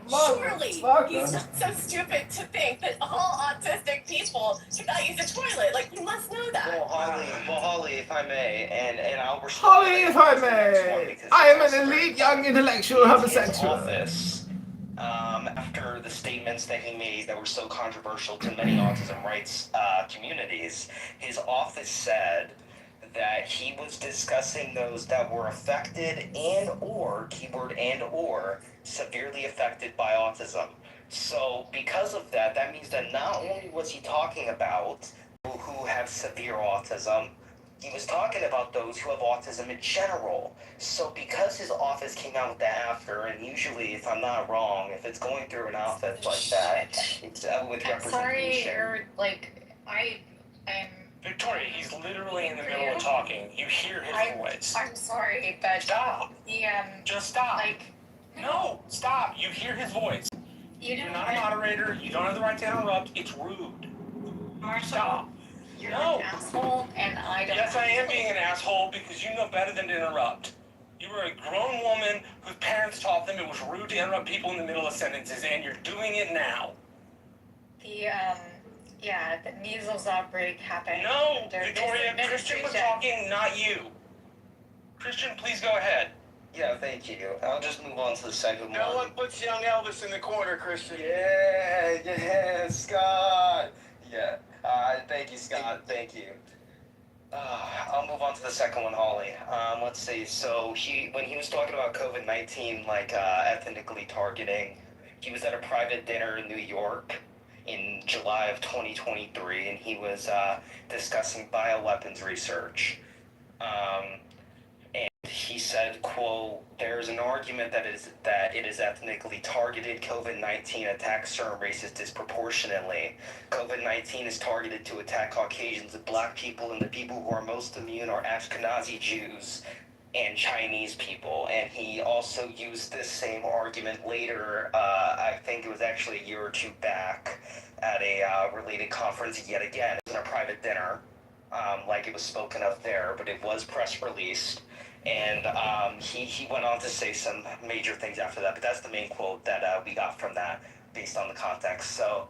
Surely he's not so stupid to think that all autistic people should not use the toilet. Like, you must know that. Holly, if I may, and I'll respond. Holly, if I may, I am an elite young intellectual homosexual. Office, after the statements that he made that were so controversial to many autism rights communities, his office said that he was discussing those that were affected keyword and or, severely affected by autism. So because of that, that means that not only was he talking about who have severe autism, he was talking about those who have autism in general. So because his office came out with that after, and usually, if I'm not wrong, if it's going through an office like that, it's with representation. Sorry, you're like, I'm... Victoria, he's literally in the middle of talking. You hear his voice. I'm sorry, but... Stop. Just stop. Like... No, stop. You hear his voice. You're not a moderator. You don't have the right to interrupt. It's rude. Marshall, stop. You're an asshole, and I don't... Yes, I am being an asshole because you know better than to interrupt. You were a grown woman whose parents taught them it was rude to interrupt people in the middle of sentences, and you're doing it now. The measles outbreak happened. No, Victoria, Christian was talking, not you. Christian, please go ahead. Yeah, thank you. I'll just move on to the second one. No one puts young Elvis in the corner, Christian. Yeah, Scott. Yeah. Thank you, Scott. Thank you. I'll move on to the second one, Holly. Let's see. So when he was talking about COVID-19, ethnically targeting, he was at a private dinner in New York in July of 2023, and he was discussing bioweapons research. And he said, quote, "There's an argument that it is ethnically targeted. COVID-19 attacks certain races disproportionately. COVID-19 is targeted to attack Caucasians and black people, and the people who are most immune are Ashkenazi Jews and Chinese people." And he also used this same argument later, I think it was actually a year or two back, at a related conference yet again. It was in a private dinner, like it was spoken of there, but it was press released. And he went on to say some major things after that, but that's the main quote that we got from that based on the context. So,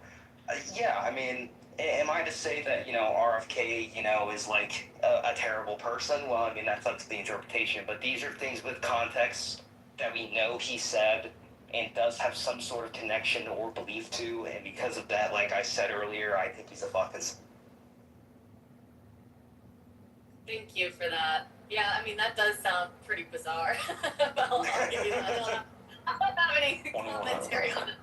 yeah, I mean, am I to say that, RFK, is like a terrible person? Well, I mean, that's up to the interpretation, but these are things with context that we know he said and does have some sort of connection or belief to, and because of that, like I said earlier, I think he's a fucking... Thank you for that. Yeah, I mean, that does sound pretty bizarre. Well, I'll give you that. I don't have any commentary on it.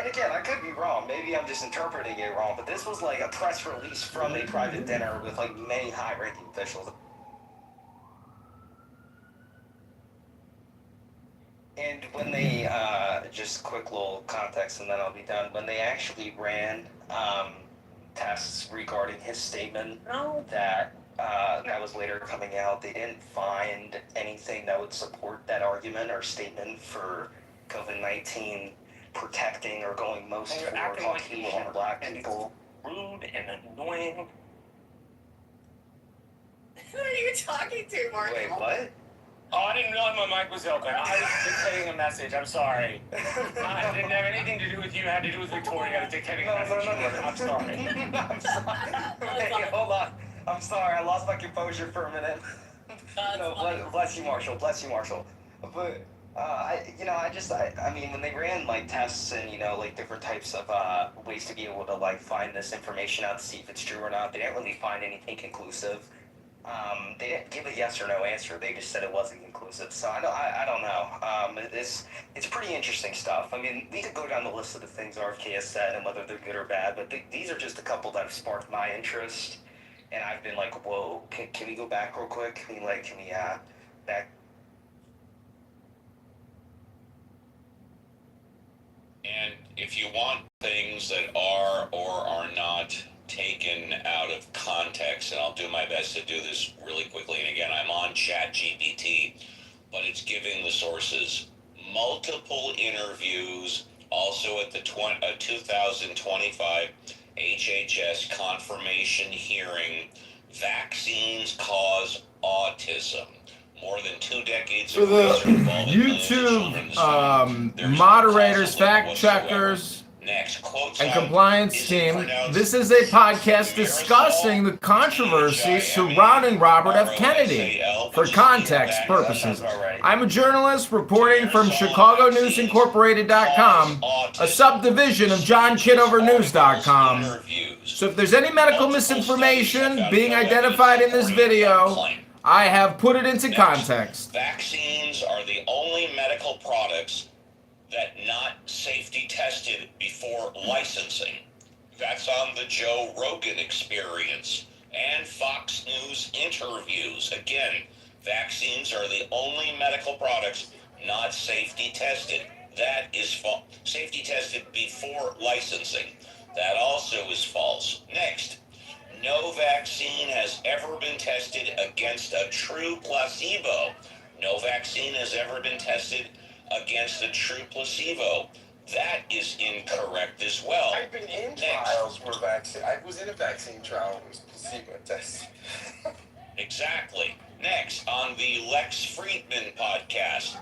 And again, I could be wrong. Maybe I'm just interpreting it wrong, but this was like a press release from a private dinner with like many high-ranking officials. And when they, just quick little context and then I'll be done, when they actually ran tests regarding his statement that was later coming out, they didn't find anything that would support that argument or statement for COVID-19 protecting or going most for Caucasian and black people. Rude and annoying. Who are you talking to, Mark? Wait, what? Oh, I didn't realize my mic was open. I was dictating a message. I'm sorry. It didn't have anything to do with you. It had to do with Victoria dictating a message. No. I'm sorry. I'm sorry. Hey, hold on. I'm sorry. I lost my composure for a minute. Bless you, Marshall. Bless you, Marshall. But, I mean, when they ran, like, tests and, like, different types of ways to be able to, like, find this information out to see if it's true or not, they didn't really find anything conclusive. They didn't give a yes or no answer. They just said it wasn't conclusive. So I don't know. It's pretty interesting stuff. I mean, we could go down the list of the things RFK has said and whether they're good or bad, but these are just a couple that have sparked my interest. And I've been like, whoa, can we go back real quick? Can we back? And if you want things that are or are not taken out of context, and I'll do my best to do this really quickly, and again, I'm on ChatGPT, but it's giving the sources multiple interviews, also at the 2025 HHS confirmation hearing, vaccines cause autism. More than 2 decades For of the research involving millions of children this summer. YouTube There is no moderators, causal link fact whatsoever. checkers, Next, quote and time, compliance is it team, pronounced this is a podcast Marisol? discussing the controversy surrounding Robert F. Kennedy. For context purposes, I'm a journalist reporting from ChicagoNewsIncorporated.com, a subdivision of JohnKitoverNews.com. So if there's any medical misinformation being identified in this video, I have put it into context. Vaccines are the only medical products that not safety tested before licensing. That's on the Joe Rogan Experience and Fox News interviews. Again, vaccines are the only medical products not safety tested. That is false. Safety tested before licensing. That also is false. Next, no vaccine has ever been tested against a true placebo. No vaccine has ever been tested against a true placebo. That is incorrect as well. I've been in trials for vaccine. I was in a vaccine trial. It was placebo test. Exactly. Next, on the Lex Friedman podcast,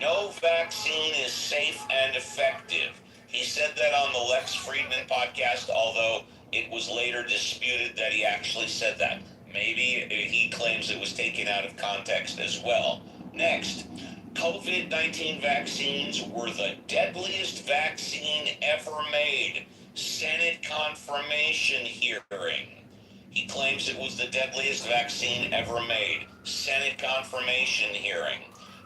no vaccine is safe and effective. He said that on the Lex Friedman podcast, although it was later disputed that he actually said that. Maybe he claims it was taken out of context as well. Next, COVID-19 vaccines were the deadliest vaccine ever made. Senate confirmation hearing. He claims it was the deadliest vaccine ever made. Senate confirmation hearing.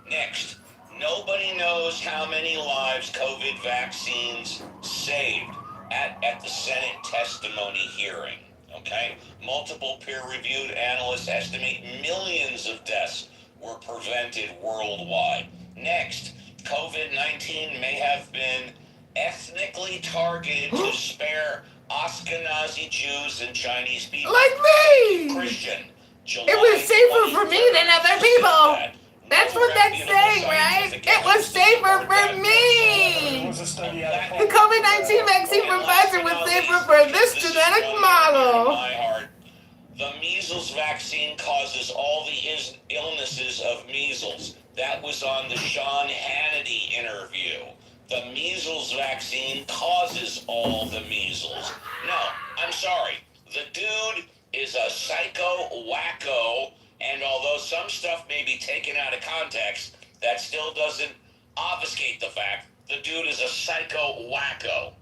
Next, nobody knows how many lives COVID vaccines saved at the Senate testimony hearing. Okay? Multiple peer-reviewed analysts estimate millions of deaths were prevented worldwide. Next, COVID-19 may have been ethnically targeted to spare Ashkenazi Jews and Chinese people. Like me! Christian, July It was safer for me than other people. That's No what that's reputable saying, right? scientific It was evidence to safer support for that me. whatsoever. The COVID-19 vaccine from Pfizer was safer for this genetic model. My heart. The measles vaccine causes all the illnesses of measles. That was on the Sean Hannity interview. The measles vaccine causes all the measles. No, I'm sorry. The dude is a psycho wacko, and although some stuff may be taken out of context, that still doesn't obfuscate the fact the dude is a psycho wacko.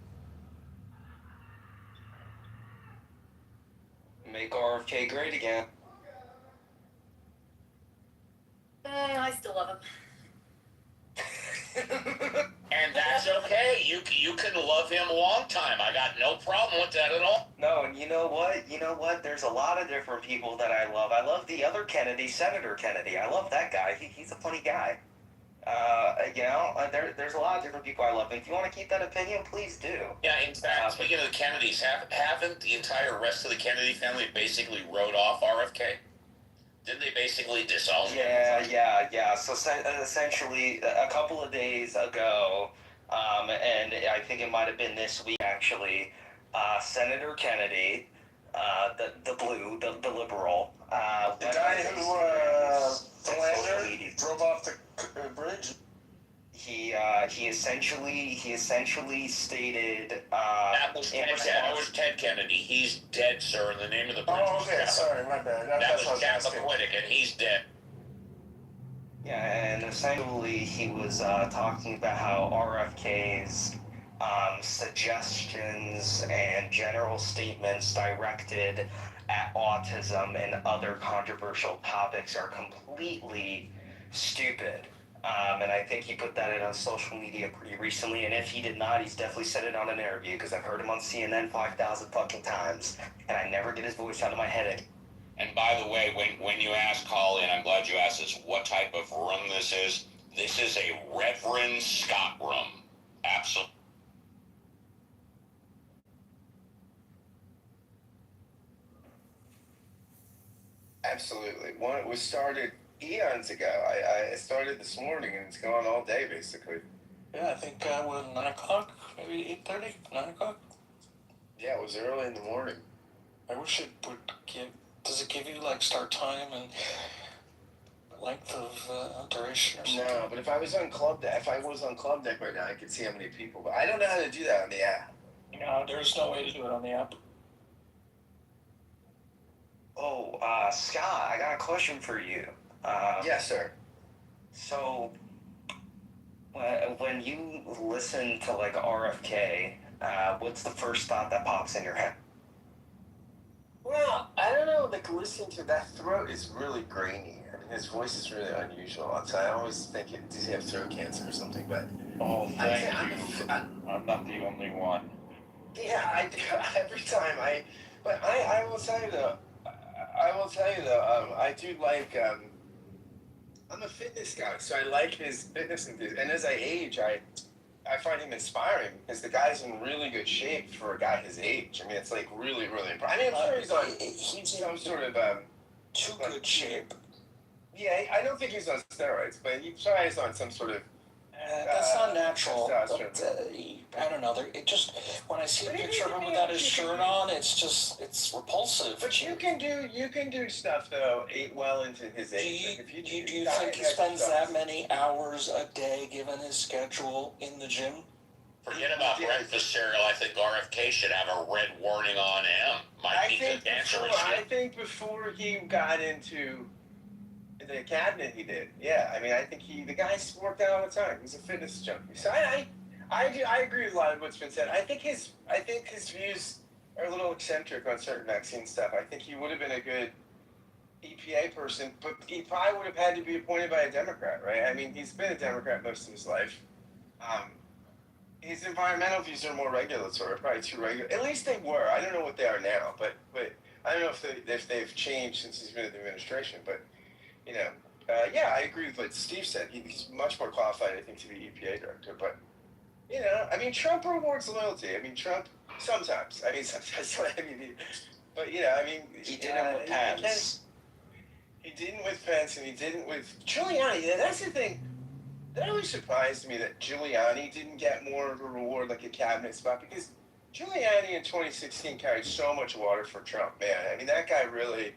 Make RFK great again. I still love him. And that's okay. You can love him a long time. I got no problem with that at all. No, and you know what? There's a lot of different people that I love. I love the other Kennedy, Senator Kennedy. I love that guy. He's a funny guy. There's a lot of different people I love. And if you want to keep that opinion, please do. Yeah, in fact, speaking of the Kennedys, haven't the entire rest of the Kennedy family basically wrote off RFK? Didn't they basically disown him? Yeah. So essentially, a couple of days ago, and I think it might have been this week actually, Senator Kennedy, the liberal, The guy who drove off the bridge. He essentially stated. That was Ted Kennedy. He's dead, sir. And the name of the bridge Oh, was okay. Kappa. Sorry, my bad. That That's what was I was Kappa asking. Quiddick, and he's dead. Yeah, and essentially he was talking about how RFK's suggestions and general statements directed at autism and other controversial topics are completely stupid. And I think he put that in on social media pretty recently, and if he did not, he's definitely said it on an interview, because I've heard him on CNN 5,000 fucking times, and I never get his voice out of my head. And by the way, when you ask Colin, I'm glad you asked this, what type of room this is a Reverend Scott room. Absolutely. Absolutely. One was started eons ago. I started this morning, and it's going all day, basically. Yeah, I think what, 9 o'clock, maybe 8:30, 9 o'clock. Yeah, it was early in the morning. I wish it would give. Does it give you like start time and length of duration or something? No, but if I was on club deck right now, I could see how many people. But I don't know how to do that on the app. No, there's no way to do it on the app. Oh, Scott, I got a question for you. Yes, sir. So, when you listen to like RFK, what's the first thought that pops in your head? Well, I don't know. Like listening to that throat is really grainy. I mean, his voice is really unusual. So I always think, does he have throat cancer or something? But Oh, I'd say thank you. I'm not the only one. yeah, I do every time. I will tell you though. I do like. I'm a fitness guy, so I like his fitness enthusiasm. And as I age, I find him inspiring because the guy's in really good shape for a guy his age. I mean, it's like really, really impressive. I mean, I'm sure he's on some sort of Too good shape. yeah. I don't think he's on steroids, but he tries on some sort of. That's not natural. testosterone. But, I don't know. It just when I see a But he picture of can him be without a- his he can shirt be- on, it's repulsive. But you can do stuff though. Well into his age. Like, if Do you diet think he and spends exercise- that many hours a day, given his schedule, in the gym? Forget about breakfast cereal. I think RFK should have a red warning on him. Might be cancerous. I think before he got into the cabinet, he did. Yeah, I mean, I think the guy's worked out all the time. He's a fitness junkie. So I agree with a lot of what's been said. I think his views are a little eccentric on certain vaccine stuff. I think he would have been a good EPA person, but he probably would have had to be appointed by a Democrat, right? I mean, he's been a Democrat most of his life. His environmental views are more regulatory, probably too regular. At least they were. I don't know what they are now, but I don't know if they've changed since he's been in the administration. But yeah, I agree with what Steve said. He's much more qualified, I think, to be EPA director. But I mean, Trump rewards loyalty. I mean, Trump sometimes. I mean, sometimes. But I mean, He did it with Pence. He didn't with Pence, and he didn't with Giuliani. Yeah, that's the thing. That always surprised me that Giuliani didn't get more of a reward, like a cabinet spot, because Giuliani in 2016 carried so much water for Trump, man. I mean, that guy really,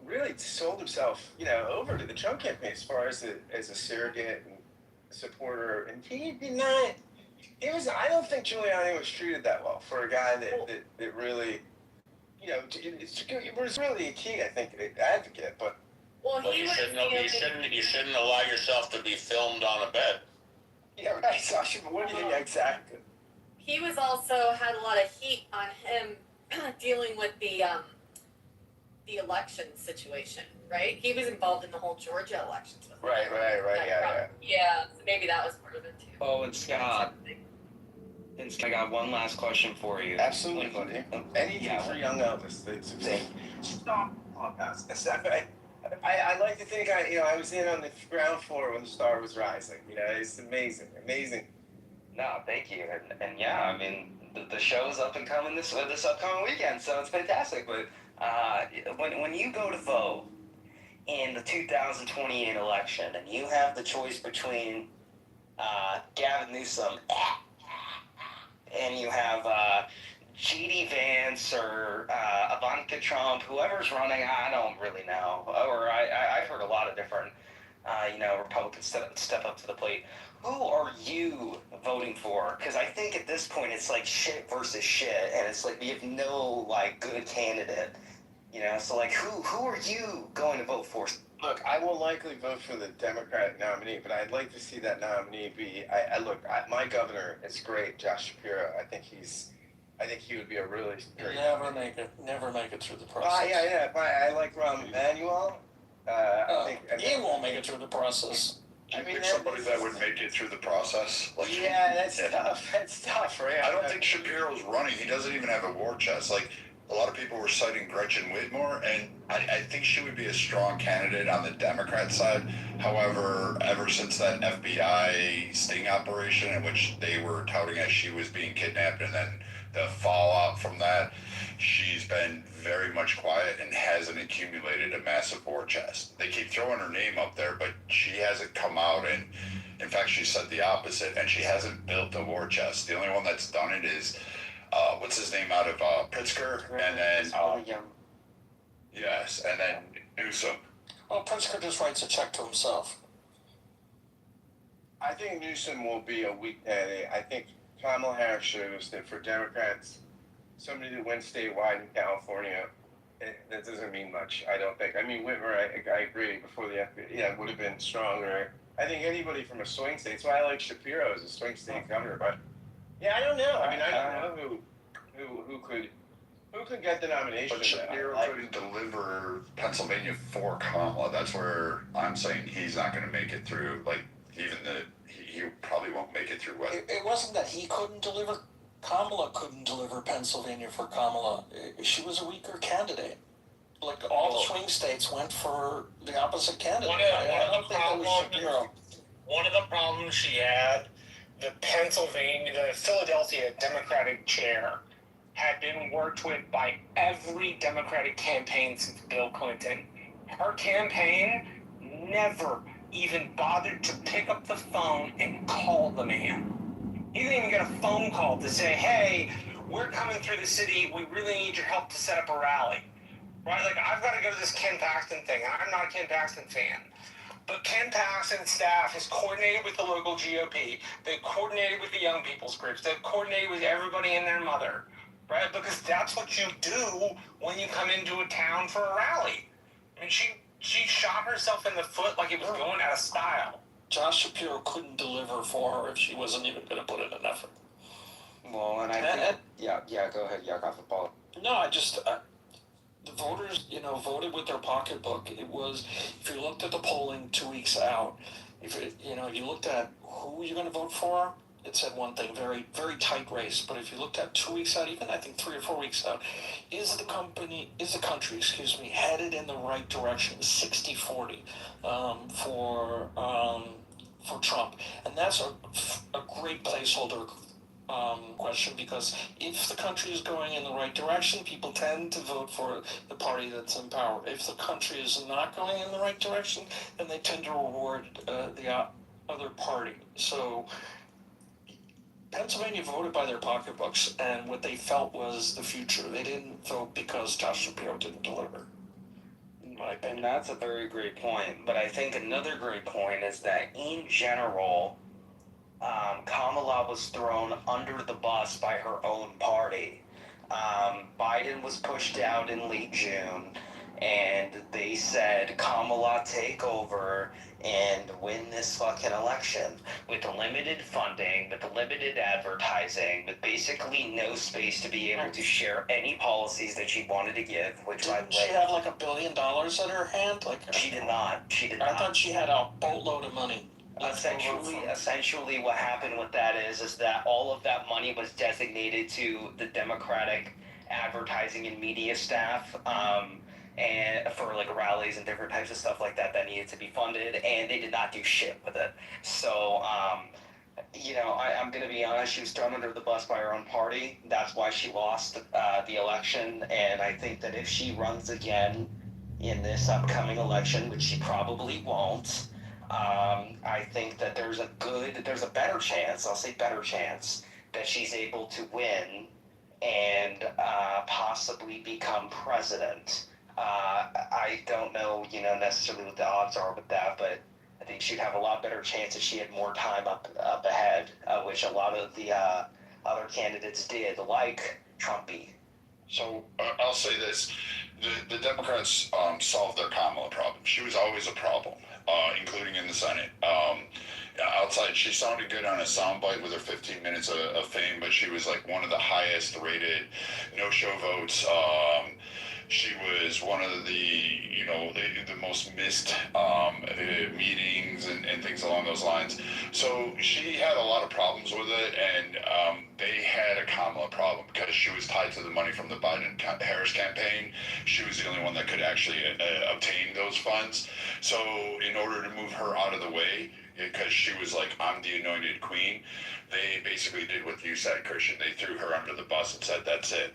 really sold himself, over to the Trump campaign as far as a surrogate and supporter. And he did not. I don't think Giuliani was treated that well for a guy that really, it was really a key, I think, advocate, but. Well, Well, he you was shouldn't allow yourself to be filmed on a bed. Yeah, right, Sasha, but what do you exactly? He was also had a lot of heat on him dealing with the election situation, right? He was involved in the whole Georgia elections. Right, yeah. Yeah, so maybe that was part of it too. Oh, and Scott, I got one last question for you. Absolutely, buddy. Anything for young Elvis. Stop. I like to think I was in on the ground floor when the star was rising. It's amazing. No, thank you, and yeah, I mean the show's up and coming this upcoming weekend, so it's fantastic. But when you go to vote in the 2028 election, and you have the choice between Gavin Newsom and you have G.D. Vance or Ivanka Trump, whoever's running, I don't really know. Or I've heard a lot of different, Republicans step up to the plate. Who are you voting for? Because I think at this point it's like shit versus shit, and it's like we have no good candidate. So like who are you going to vote for? Look, I will likely vote for the Democratic nominee, but I'd like to see that nominee be. My governor is great, Josh Shapiro. I think he would be a really great. Never make it through the process. Yeah. I like Rahm Emanuel. He won't make it through the process. Do you think somebody that would make it through the process? Yeah, that's tough. That's tough, right? I don't think Shapiro's running. He doesn't even have a war chest. Like, a lot of people were citing Gretchen Whitmer, and I think she would be a strong candidate on the Democrat side. However, ever since that FBI sting operation in which they were touting as she was being kidnapped and then the fallout from that, she's been very much quiet and hasn't accumulated a massive war chest. They keep throwing her name up there, but she hasn't come out and, in fact, she said the opposite, and she hasn't built a war chest. The only one that's done it is, what's his name out of Pritzker, and then, yes, and then Newsom. Well, Pritzker just writes a check to himself. I think Newsom will be a weak candidate. I think Kamala Harris shows that for Democrats, somebody that wins statewide in California, that doesn't mean much, I don't think. I mean, Whitmer, I agree, before the FBI, yeah, would have been stronger. I think anybody from a swing state, that's why I like Shapiro as a swing state governor, but yeah, I don't know. I mean, I don't know who could get the nomination. But Shapiro couldn't deliver Pennsylvania for Kamala. That's where I'm saying he's not going to make it through. Like, even he probably won't make it through West. It wasn't that he couldn't deliver. Kamala couldn't deliver Pennsylvania for Kamala. She was a weaker candidate. Like, all the swing states went for the opposite candidate. One of the problems she had, the Philadelphia Democratic chair had been worked with by every Democratic campaign since Bill Clinton. Her campaign never even bothered to pick up the phone and call the man. He didn't even get a phone call to say, hey, we're coming through the city, we really need your help to set up a rally. Right? Like, I've got to go to this Ken Paxton thing, and I'm not a Ken Paxton fan. But Ken Paxton's staff has coordinated with the local GOP. They've coordinated with the young people's groups. They've coordinated with everybody and their mother. Right? Because that's what you do when you come into a town for a rally. I mean, she shot herself in the foot like it was going out of style. Josh Shapiro couldn't deliver for her if she wasn't even going to put in an effort. Well, and I think, yeah, go ahead, Yuck off the ball. No, the voters, voted with their pocketbook. It was, if you looked at the polling 2 weeks out, if you looked at who you're going to vote for, it said one thing, very, very tight race. But if you looked at 2 weeks out, even I think 3 or 4 weeks out, is the country, headed in the right direction, 60-40 for Trump. And that's a great placeholder question, because if the country is going in the right direction, people tend to vote for the party that's in power. If the country is not going in the right direction, then they tend to reward the other party. So Pennsylvania voted by their pocketbooks and what they felt was the future. They didn't vote because Josh Shapiro didn't deliver. And that's a very great point. But I think another great point is that in general, Kamala was thrown under the bus by her own party. Biden was pushed out in late June, and they said, Kamala, take over and win this fucking election with limited funding, with limited advertising, with basically no space to be able to share any policies that she wanted to give, which Didn't she have like $1 billion in her hand? She did not. I thought she had a boatload of money. Essentially what happened with that is that all of that money was designated to the Democratic advertising and media staff, and for like rallies and different types of stuff like that needed to be funded, and they did not do shit with it. So I'm gonna be honest, she was thrown under the bus by her own party. That's why she lost the election, and I think that if she runs again in this upcoming election, which she probably won't, I think that there's a better chance, I'll say better chance, that she's able to win and possibly become president. I don't know, necessarily what the odds are with that, but I think she'd have a lot better chance if she had more time up ahead, which a lot of the other candidates did, like Trumpy. So I'll say this: the Democrats solved their Kamala problem. She was always a problem, including in the Senate. Outside, she sounded good on a soundbite with her 15 minutes of fame, but she was like one of the highest rated no-show votes. She was one of the most missed meetings and things along those lines. So she had a lot of problems with it, and they had a Kamala problem because she was tied to the money from the Biden-Harris campaign. She was the only one that could actually obtain those funds. So in order to move her out of the way, because she was like, I'm the anointed queen, they basically did what you said, Christian. They threw her under the bus and said, that's it.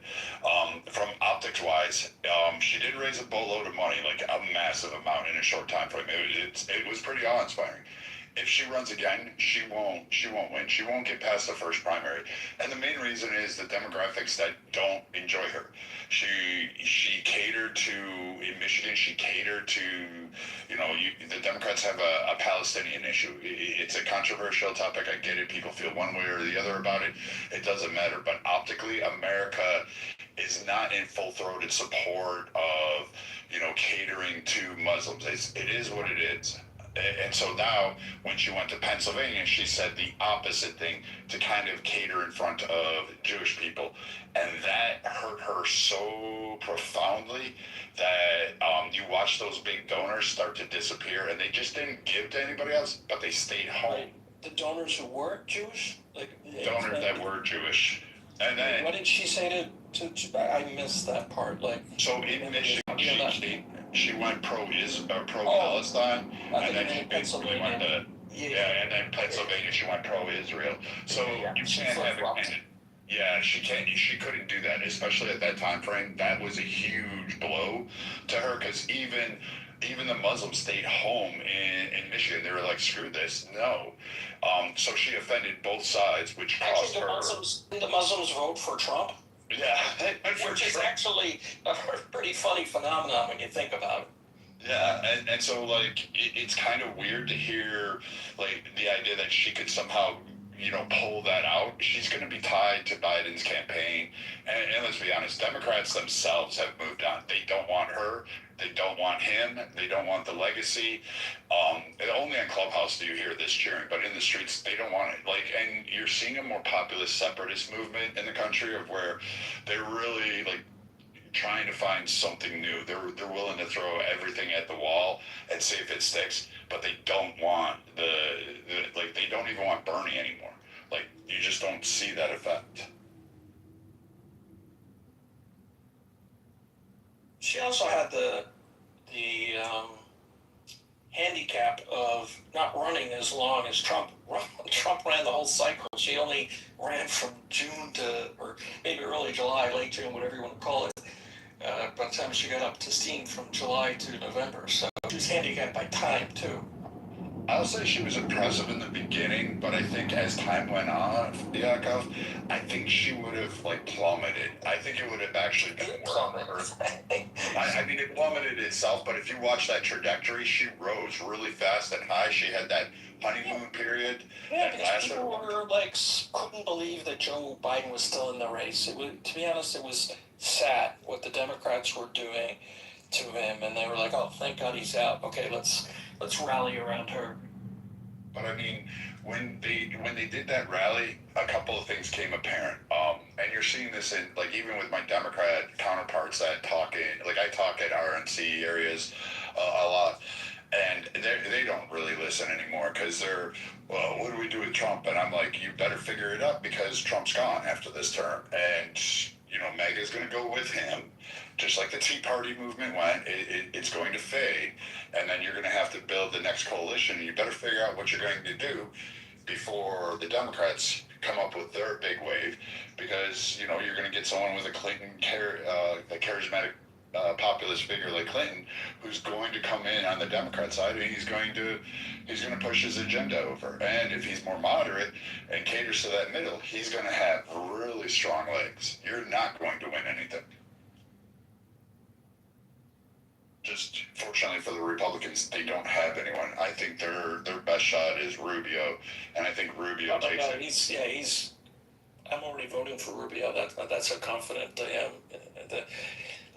From optics-wise, she did raise a boatload of money, like a massive amount in a short time frame. It was pretty awe-inspiring. if she runs again, she won't win. She won't get past the first primary. And the main reason is the demographics that don't enjoy her. She catered to, in Michigan, she catered to, the Democrats have a Palestinian issue. It's a controversial topic. I get it. People feel one way or the other about it. It doesn't matter. But optically, America is not in full-throated support of, catering to Muslims. It is what it is. And so now, when she went to Pennsylvania, she said the opposite thing to kind of cater in front of Jewish people. And that hurt her so profoundly that you watch those big donors start to disappear, and they just didn't give to anybody else, but they stayed home. Right. The donors who weren't Jewish? Donors that were Jewish. And then, what did she say to I missed that part. So in Michigan, she went pro-Palestine, and then she basically went to, and then Pennsylvania, she went pro-Israel. So you can't have it. Yeah, she couldn't do that, especially at that time frame. That was a huge blow to her, because even the Muslims stayed home in Michigan. They were like, screw this, no. So she offended both sides, which cost her. The Muslims vote for Trump? Yeah. Which is actually a pretty funny phenomenon when you think about it. Yeah, and so, it's kind of weird to hear, the idea that she could somehow, pull that out. She's going to be tied to Biden's campaign. And let's be honest, Democrats themselves have moved on. They don't want her. They don't want him. They don't want the legacy. And only on Clubhouse do you hear this cheering, but in the streets, they don't want it. And you're seeing a more populist separatist movement in the country of where they're really, trying to find something new. They're willing to throw everything at the wall and see if it sticks, but they don't want they don't even want Bernie anymore. You just don't see that effect. She also had the handicap of not running as long as Trump. Trump ran the whole cycle. She only ran from June to, or maybe early July, late June, whatever you want to call it. By the time she got up to steam from July to November, so she was handicapped by time too. I'll say she was impressive in the beginning, but I think as time went on, Yakov, I think she would have plummeted. I think it would have actually been worse. I mean, it plummeted itself, but if you watch that trajectory, she rose really fast and high. She had that honeymoon period. Yeah, because people were couldn't believe that Joe Biden was still in the race. It was, to be honest, it was sad what the Democrats were doing to him, and they were like, "Oh, thank God he's out. Okay, let's rally around her." But I mean, when they did that rally, a couple of things came apparent. And you're seeing this in even with my Democrat counterparts that talk I talk at RNC areas a lot, and they don't really listen anymore because they're, well, what do we do with Trump? And I'm like, you better figure it out because Trump's gone after this term, and MAGA's going to go with him. Just like the Tea Party movement went, it's going to fade, and then you're going to have to build the next coalition. You better figure out what you're going to do before the Democrats come up with their big wave, because you're going to get someone with a charismatic populist figure like Clinton, who's going to come in on the Democrat side, and he's going to push his agenda over. And if he's more moderate and caters to that middle, he's going to have really strong legs. You're not going to win anything. Just fortunately for the Republicans, they don't have anyone. I think their best shot is Rubio, and I think Rubio takes it. I'm already voting for Rubio. That's how confident I am.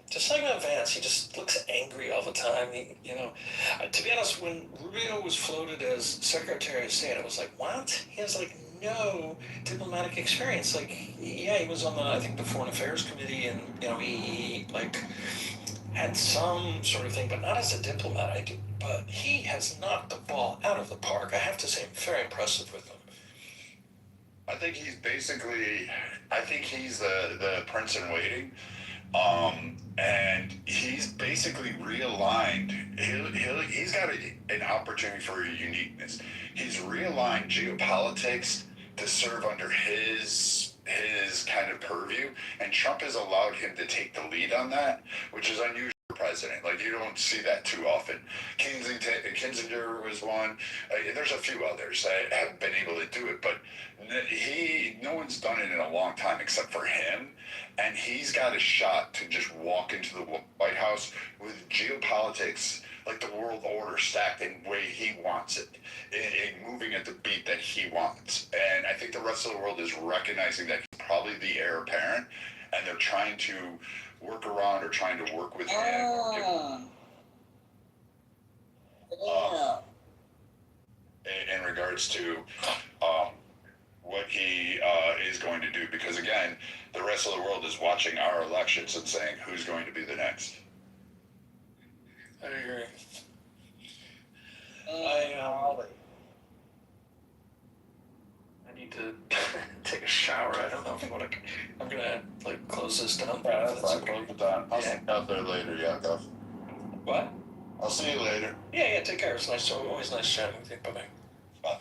Just like about Vance, he just looks angry all the time. To be honest, when Rubio was floated as Secretary of State, I was like, what? He has no diplomatic experience. He was on the Foreign Affairs Committee, and he had some sort of thing, but not as a diplomat. But he has knocked the ball out of the park. I have to say, I'm very impressive with him. I think he's the prince in waiting. And he's basically realigned. He's got an opportunity for a uniqueness. He's realigned geopolitics to serve under his kind of purview, and Trump has allowed him to take the lead on that, which is unusual for president. Like, you don't see that too often. Kinzinger was one. There's a few others that have been able to do it, but no one's done it in a long time except for him. And he's got a shot to just walk into the White House with geopolitics, like the world order, stacked in the way he wants it, and moving at the beat that he wants. And I think the rest of the world is recognizing that he's probably the heir apparent, and they're trying to work around or trying to work with him. In regards to what he is going to do, because again, the rest of the world is watching our elections and saying who's going to be the next. I agree. I need to take a shower. I don't know if I'm gonna like close this down. Yeah, that's fine. Close it down. I'll see you out there later, Yakov. What? I'll see you later. Yeah, take care. It's nice. Always nice chatting with you. Bye-bye. Bye.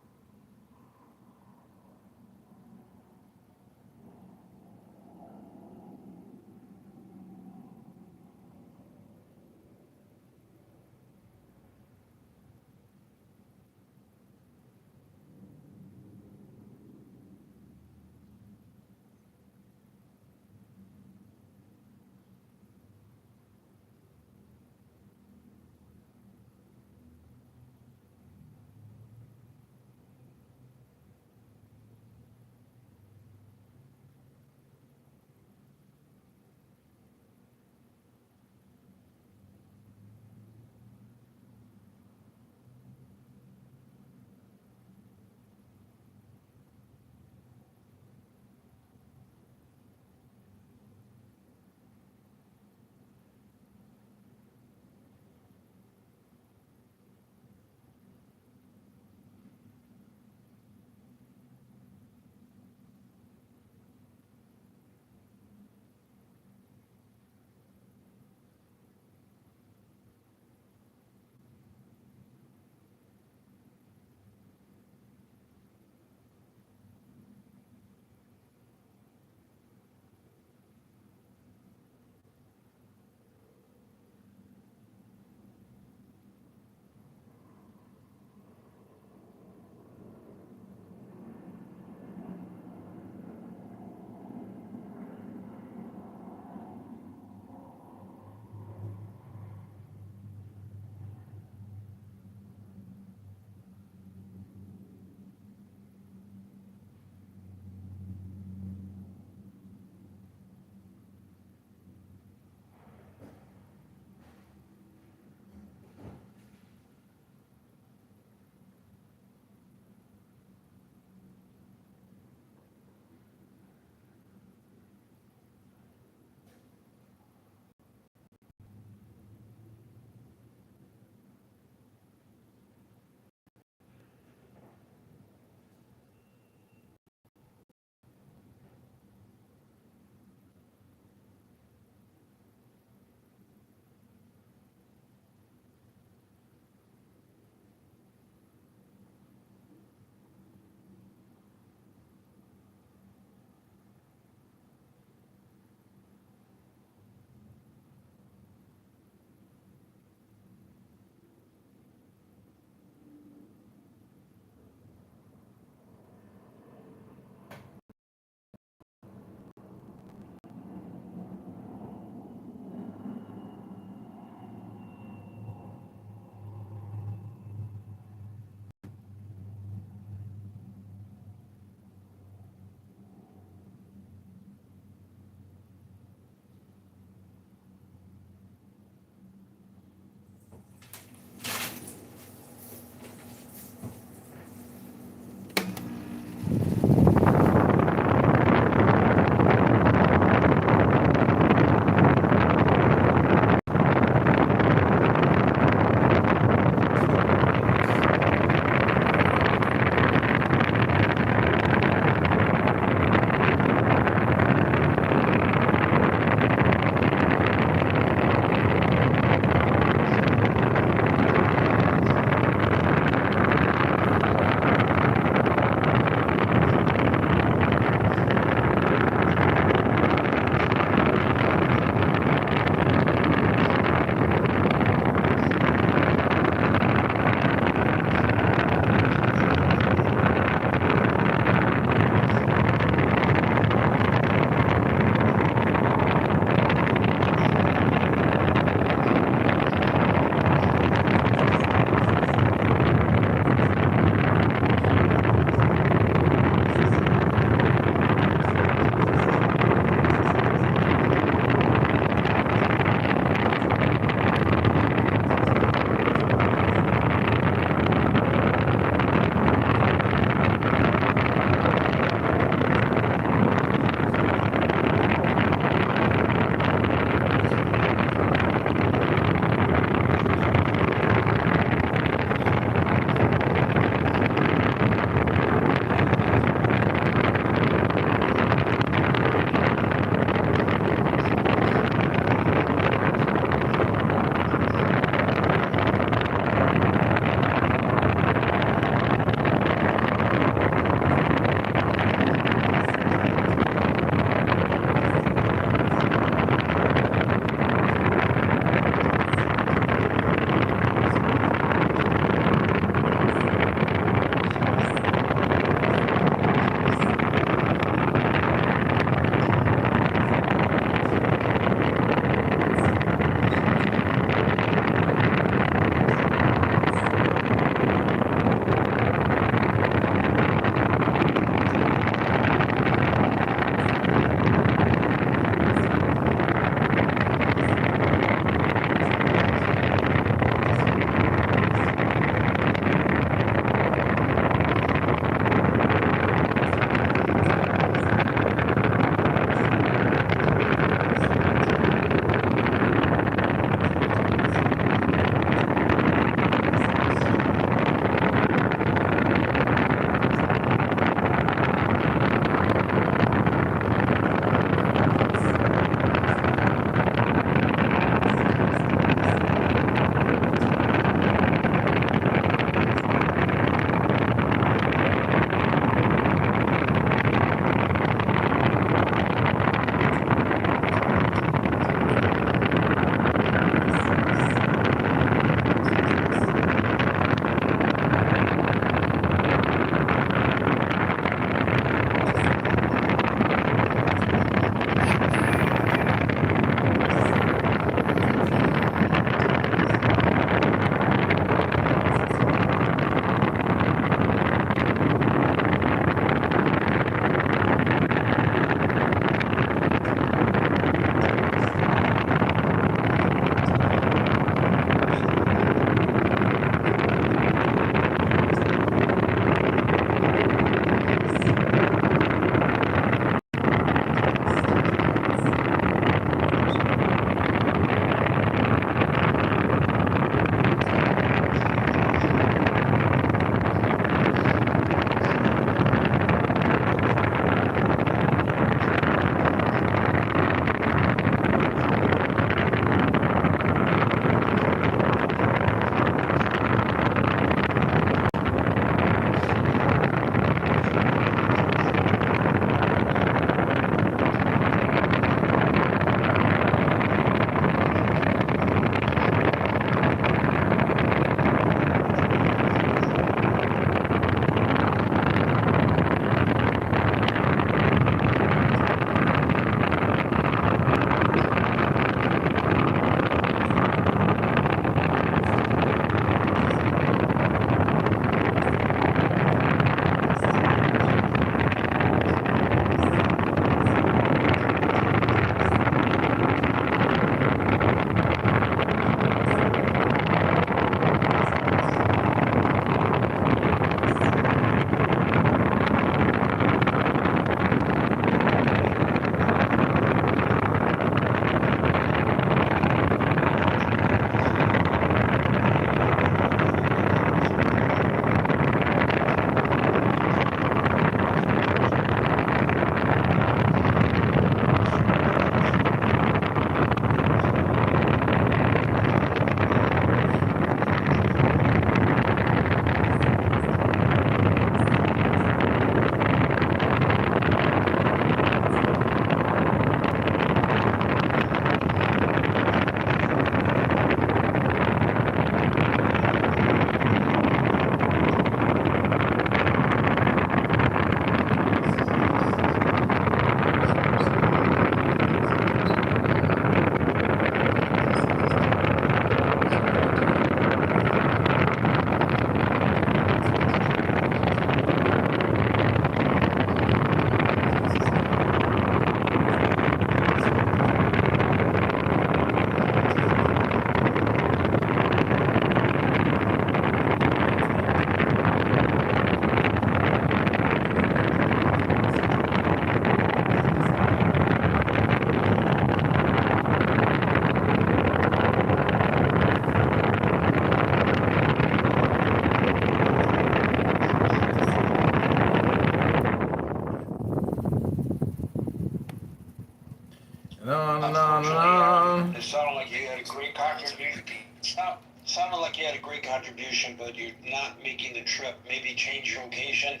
sounded like you had a great contribution, but you're not making the trip. Maybe change your location,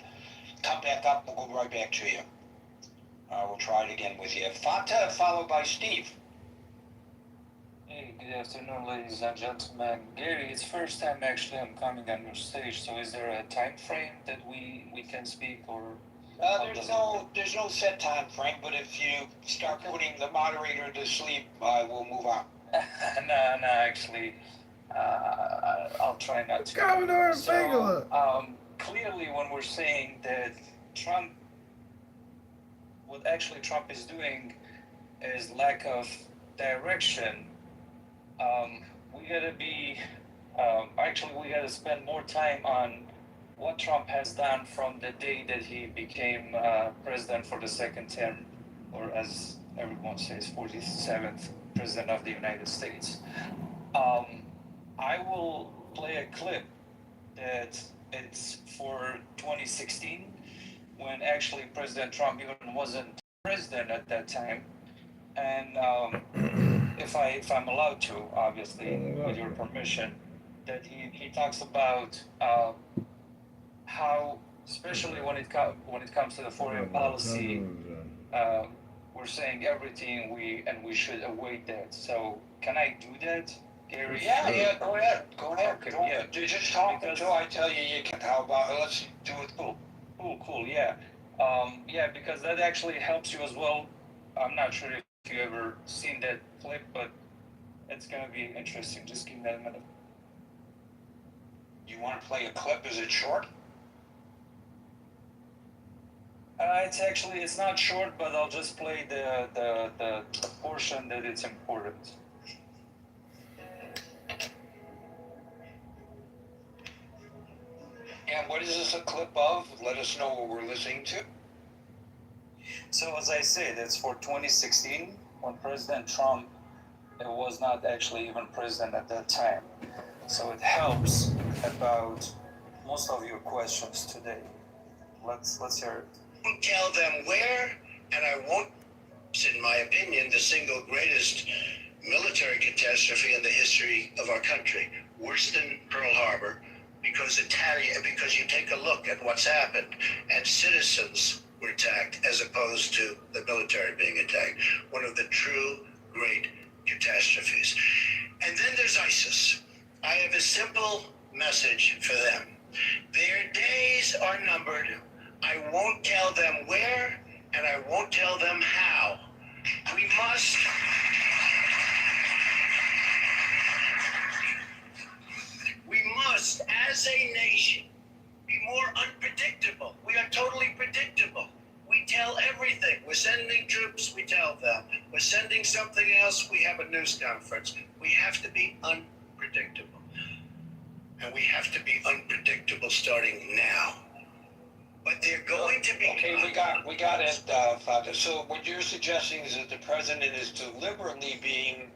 come back up, we'll go right back to you. We'll try it again with you. Fata, followed by Steve. Hey, good afternoon, ladies and gentlemen. Gary, it's first time actually I'm coming on your stage, so is there a time frame that we can speak, or? There's no set time frame, but if you start putting the moderator to sleep, we'll move on. No, actually, I'll try not to. Commodore Fingula. Clearly, when we're saying that what actually Trump is doing is lack of direction. We gotta spend more time on what Trump has done from the day that he became president for the second term, or as everyone says, 47th president of the United States. I will play a clip that it's for 2016, when actually President Trump even wasn't president at that time. And if I'm allowed to, obviously, with your permission, that he talks about how, especially when it comes to the foreign policy, we're saying everything we should await that. So can I do that, Gary? Yeah, go ahead. Okay, yeah. Just talk until I tell you can. How about let's do it? Cool, yeah. Yeah, because that actually helps you as well. I'm not sure if you ever seen that clip, but it's gonna be interesting. Just give me a minute. You want to play a clip? Is it short? It's not short, but I'll just play the portion that it's important. And what is this a clip of? Let us know what we're listening to. So as I said, it's for 2016, when President Trump was not actually even president at that time. So it helps about most of your questions today. Let's hear it. Won't tell them where, and I won't, in my opinion, the single greatest military catastrophe in the history of our country. Worse than Pearl Harbor, because you take a look at what's happened, and citizens were attacked as opposed to the military being attacked. One of the true great catastrophes. And then there's ISIS. I have a simple message for them. Their days are numbered. I won't tell them where, and I won't tell them how. We must, as a nation, be more unpredictable. We are totally predictable. We tell everything. We're sending troops, we tell them. We're sending something else, we have a news conference. We have to be unpredictable. And we have to be unpredictable starting now. But they're going to be... Okay, we got it, Father. So what you're suggesting is that the president is deliberately being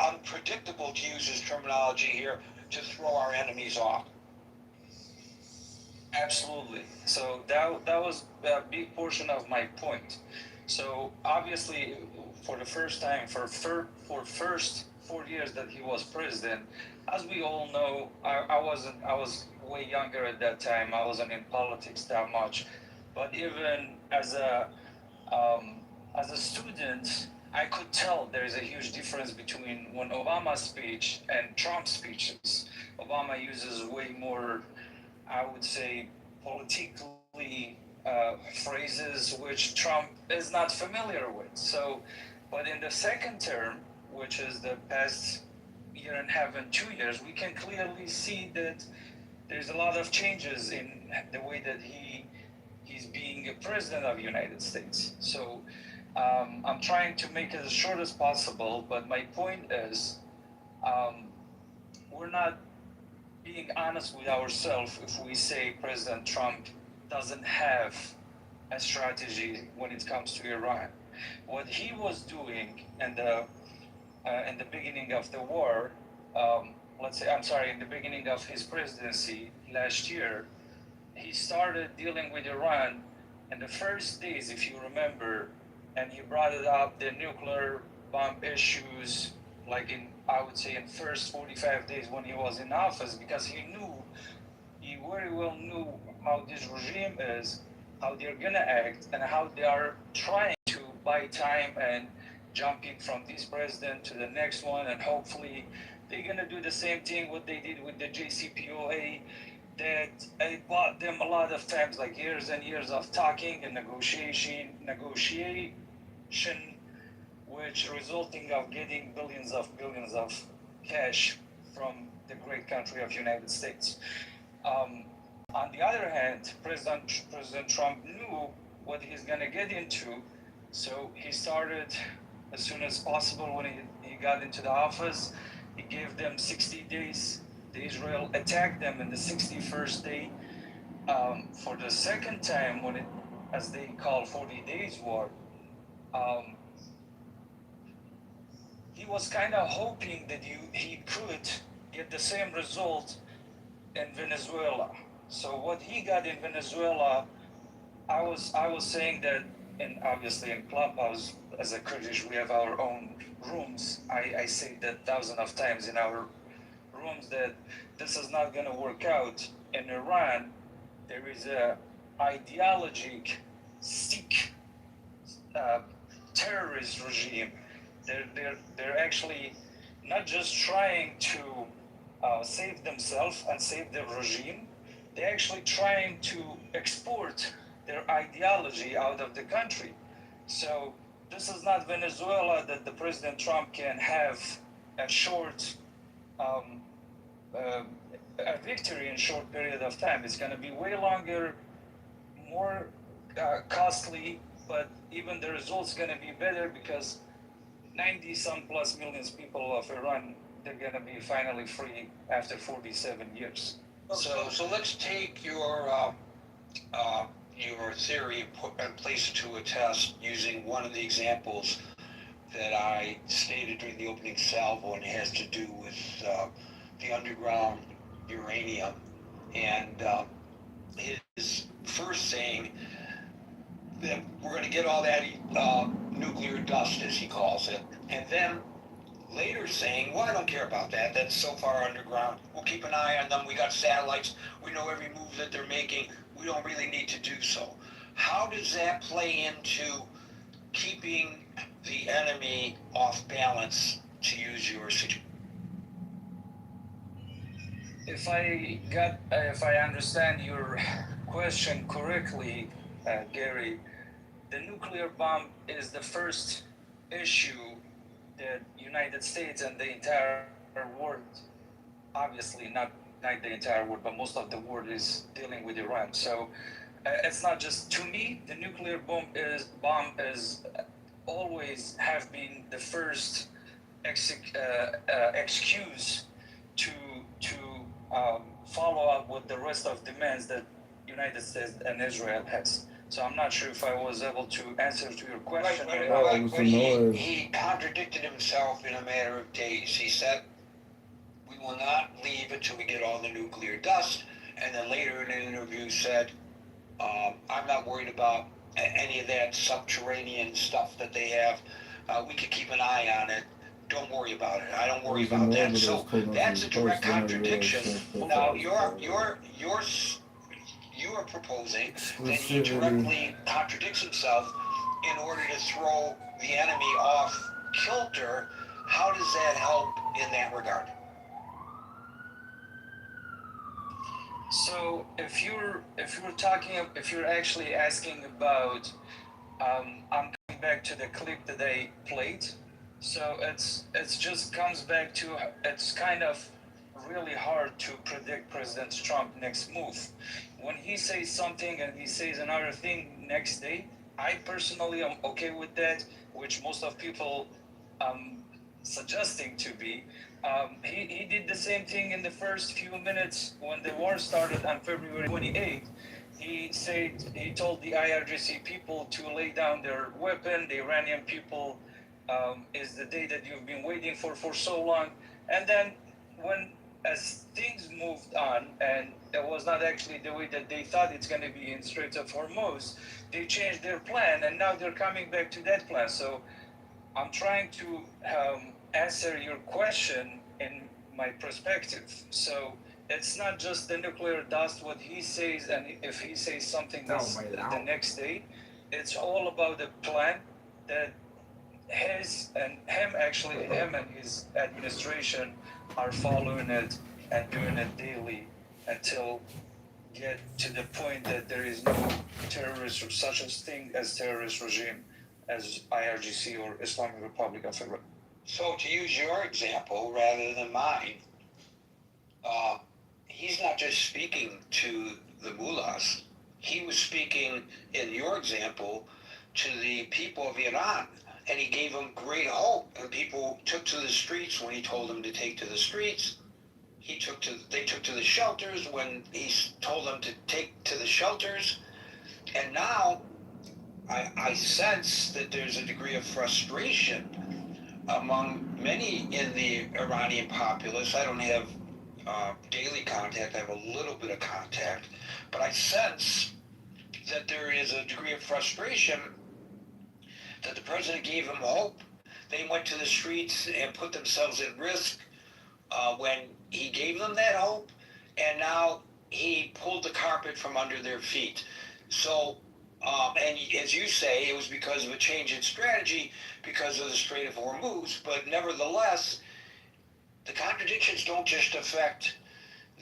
unpredictable, to use his terminology here, to throw our enemies off. Absolutely. So that was a big portion of my point. So obviously, for the first time, for first 4 years that he was president, as we all know, I was way younger at that time. I wasn't in politics that much, but even as a student, I could tell there is a huge difference between when Obama's speech and Trump's speeches. Obama uses way more, I would say, politically phrases which Trump is not familiar with. So, but in the second term, which is the past year and a half and 2 years, we can clearly see that there's a lot of changes in the way that he's being a president of the United States. So I'm trying to make it as short as possible, but my point is we're not being honest with ourselves if we say President Trump doesn't have a strategy when it comes to Iran. What he was doing in the beginning of the war, in the beginning of his presidency last year, he started dealing with Iran in the first days, if you remember, and he brought it up, the nuclear bomb issues, like I would say in first 45 days when he was in office, because he very well knew how this regime is, how they're gonna act, and how they are trying to buy time and jumping from this president to the next one, and hopefully they're gonna do the same thing what they did with the JCPOA, that it bought them a lot of times, like years and years of talking and negotiation, which resulting of getting billions of cash from the great country of United States. On the other hand, President Trump knew what he's gonna get into, so he started as soon as possible when he got into the office. He gave them 60 days. The Israel attacked them in the 61st day. For the second time, when it, as they call 40 days war, he was kind of hoping that he could get the same result in Venezuela. So what he got in Venezuela, I was saying that, and obviously in Clubhouse, as a Kurdish, we have our own rooms. I say that thousands of times in our rooms that this is not going to work out. In Iran, there is a ideologic Sikh terrorist regime. They're actually not just trying to save themselves and save the regime. They're actually trying to export their ideology out of the country. So this is not Venezuela that the President Trump can have a short a victory in a short period of time. It's going to be way longer, more costly, but even the results going to be better because 90 some plus millions people of Iran, they're going to be finally free after 47 years. So let's take your theory and place it to a test using one of the examples that I stated during the opening salvo, and it has to do with the underground uranium. And his first saying that we're going to get all that nuclear dust, as he calls it, and then later saying, well, I don't care about that. That's so far underground. We'll keep an eye on them. We got satellites. We know every move that they're making. We don't really need to do so. How does that play into keeping the enemy off balance, to use your situation? If I understand your question correctly, Gary, the nuclear bomb is the first issue that United States and the entire world, obviously not the entire world, but most of the world is dealing with Iran. So it's not just, to me, the nuclear bomb is always have been the first excuse to follow up with the rest of demands that United States and Israel has. So I'm not sure if I was able to answer to your question. But he contradicted himself in a matter of days. He said, we will not leave until we get all the nuclear dust. And then later in an interview said, I'm not worried about any of that subterranean stuff that they have. We could keep an eye on it. Don't worry about it. I don't worry about that. So that's a direct contradiction. Now you are proposing that he directly contradicts himself in order to throw the enemy off kilter. How does that help in that regard? So if you're actually asking about, I'm coming back to the clip that I played. So it's just comes back to, it's kind of really hard to predict President Trump's next move. When he says something and he says another thing next day, I personally am okay with that, which most of people suggesting to be. He did the same thing in the first few minutes when the war started on February 28th. He told the IRGC people to lay down their weapon. The Iranian people, is the day that you've been waiting for so long. And then as things moved on, and it was not actually the way that they thought it's going to be in Strait of Hormuz, they changed their plan, and now they're coming back to that plan. So I'm trying to answer your question in my perspective. So it's not just the nuclear dust, what he says, and if he says something the next day, it's all about the plan that him and his administration are following it and doing it daily until get to the point that there is no terrorist or such a thing as terrorist regime as IRGC or Islamic Republic of Iran. So to use your example rather than mine, he's not just speaking to the mullahs. He was speaking, in your example, to the people of Iran, and he gave them great hope. And people took to the streets when he told them to take to the streets. They took to the shelters when he told them to take to the shelters. And now I sense that there's a degree of frustration among many in the Iranian populace. I don't have daily contact. I have a little bit of contact. But I sense that there is a degree of frustration that the president gave them hope. They went to the streets and put themselves at risk when he gave them that hope, and now he pulled the carpet from under their feet. So, and as you say, it was because of a change in strategy because of the Strait of Hormuz, but nevertheless, the contradictions don't just affect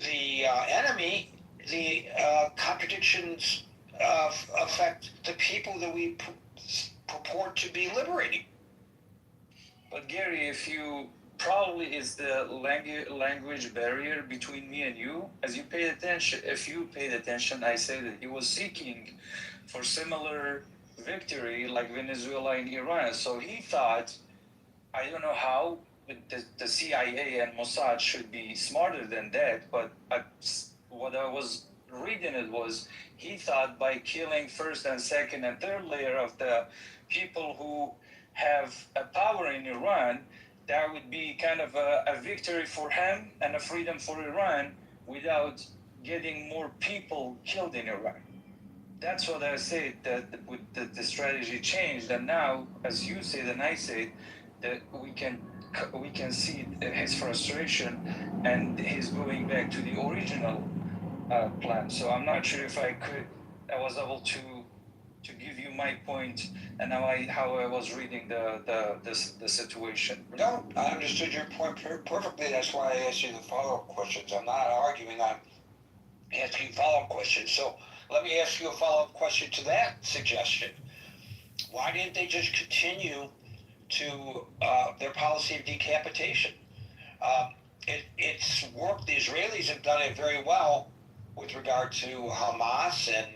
the enemy, the contradictions affect the people that we purport to be liberating. But Gary, if you probably is the language barrier between me and you, as you paid attention, if you paid attention, I say that he was seeking for similar victory like Venezuela and Iran. So he thought, I don't know how, the CIA and Mossad should be smarter than that, but what I was reading it was he thought by killing first and second and third layer of the people who have a power in Iran, that would be kind of a victory for him and a freedom for Iran without getting more people killed in Iran. That's what I said, that with the strategy changed, and now, as you said and I said, that we can see his frustration and his going back to the original plan. So I'm not sure if I was able to give you my point and how I was reading the situation. No, I understood your point perfectly. That's why I asked you the follow-up questions. I'm not arguing. I'm asking follow-up questions. So let me ask you a follow-up question to that suggestion. Why didn't they just continue to their policy of decapitation? It's worked. The Israelis have done it very well with regard to Hamas and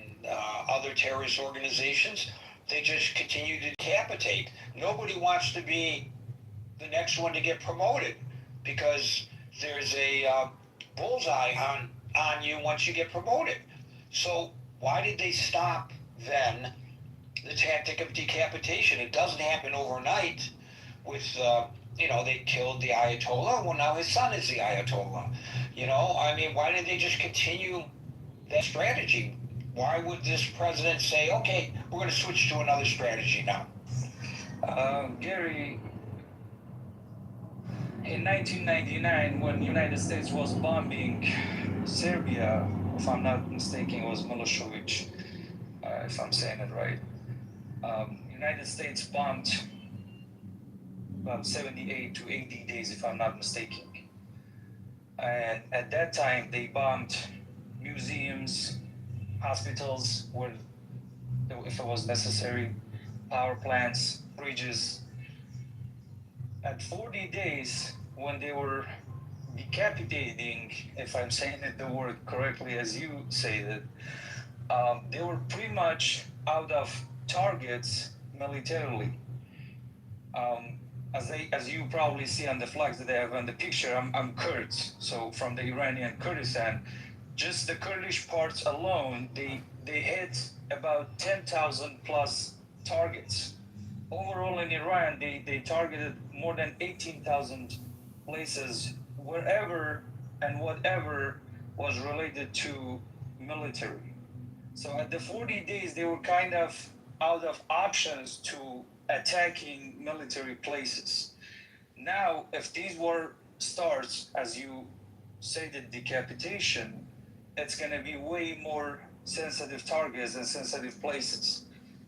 other terrorist organizations. They just continue to decapitate. Nobody wants to be the next one to get promoted because there's a bullseye on you once you get promoted. So why did they stop then the tactic of decapitation? It doesn't happen overnight with, they killed the Ayatollah. Well, now his son is the Ayatollah. I mean, why did they just continue that strategy? Why would this president say, okay, we're going to switch to another strategy now? Gary, in 1999, when the United States was bombing Serbia, if I'm not mistaken, it was Milosevic, if I'm saying it right. United States bombed about 78 to 80 days, if I'm not mistaken. And at that time, they bombed museums, hospitals, where, if it was necessary, power plants, bridges. At 40 days, when they were decapitating, if I'm saying it the word correctly as you say it, they were pretty much out of targets militarily. As you probably see on the flags that they have on the picture, I'm Kurds, so from the Iranian Kurdistan. Just the Kurdish parts alone, they hit about 10,000 plus targets. Overall in Iran, they targeted more than 18,000 places wherever and whatever was related to military. So at the 40 days, they were kind of out of options to attacking military places. Now, if these war starts, as you say, the decapitation, it's going to be way more sensitive targets and sensitive places.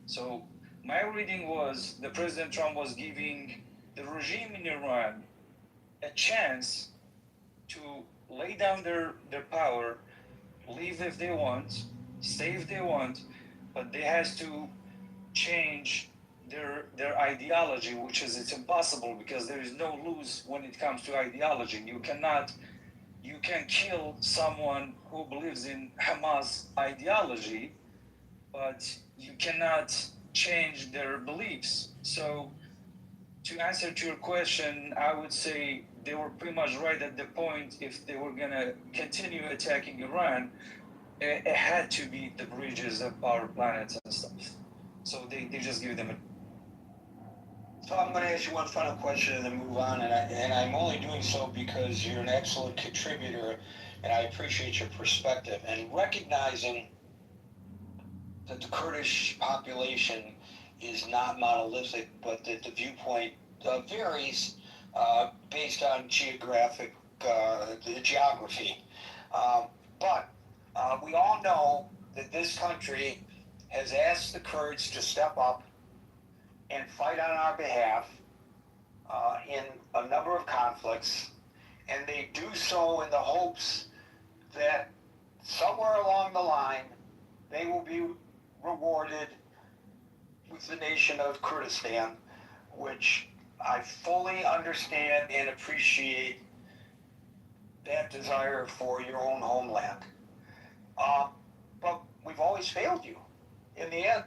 So my reading was the President Trump was giving the regime in Iran a chance to lay down their power, leave if they want, stay if they want, but they has to change their ideology, which is it's impossible because there is no lose when it comes to ideology. You can kill someone who believes in Hamas ideology, but you cannot change their beliefs. So to answer to your question, I would say they were pretty much right at the point. If they were gonna continue attacking Iran, it had to be the bridges and power plants and stuff. So they just give them a. So I'm going to ask you one final question and then move on, and I'm only doing so because you're an excellent contributor, and I appreciate your perspective. And recognizing that the Kurdish population is not monolithic, but that the viewpoint varies based on geographic the geography. But we all know that this country has asked the Kurds to step up and fight on our behalf in a number of conflicts, and they do so in the hopes that somewhere along the line they will be rewarded with the nation of Kurdistan, which I fully understand and appreciate that desire for your own homeland. But we've always failed you in the end.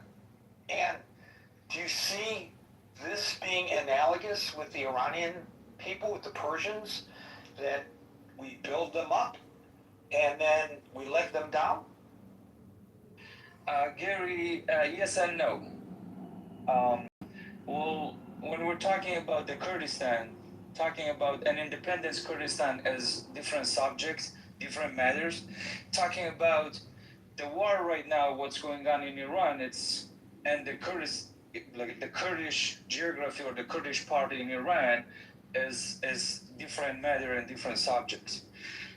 And do you see this being analogous with the Iranian people, with the Persians, that we build them up and then we let them down? Gary, yes and no. Well, when we're talking about the Kurdistan, talking about an independence Kurdistan as different subjects, different matters, talking about the war right now, what's going on in Iran, and the Kurdish geography or the Kurdish party in Iran is different matter and different subjects.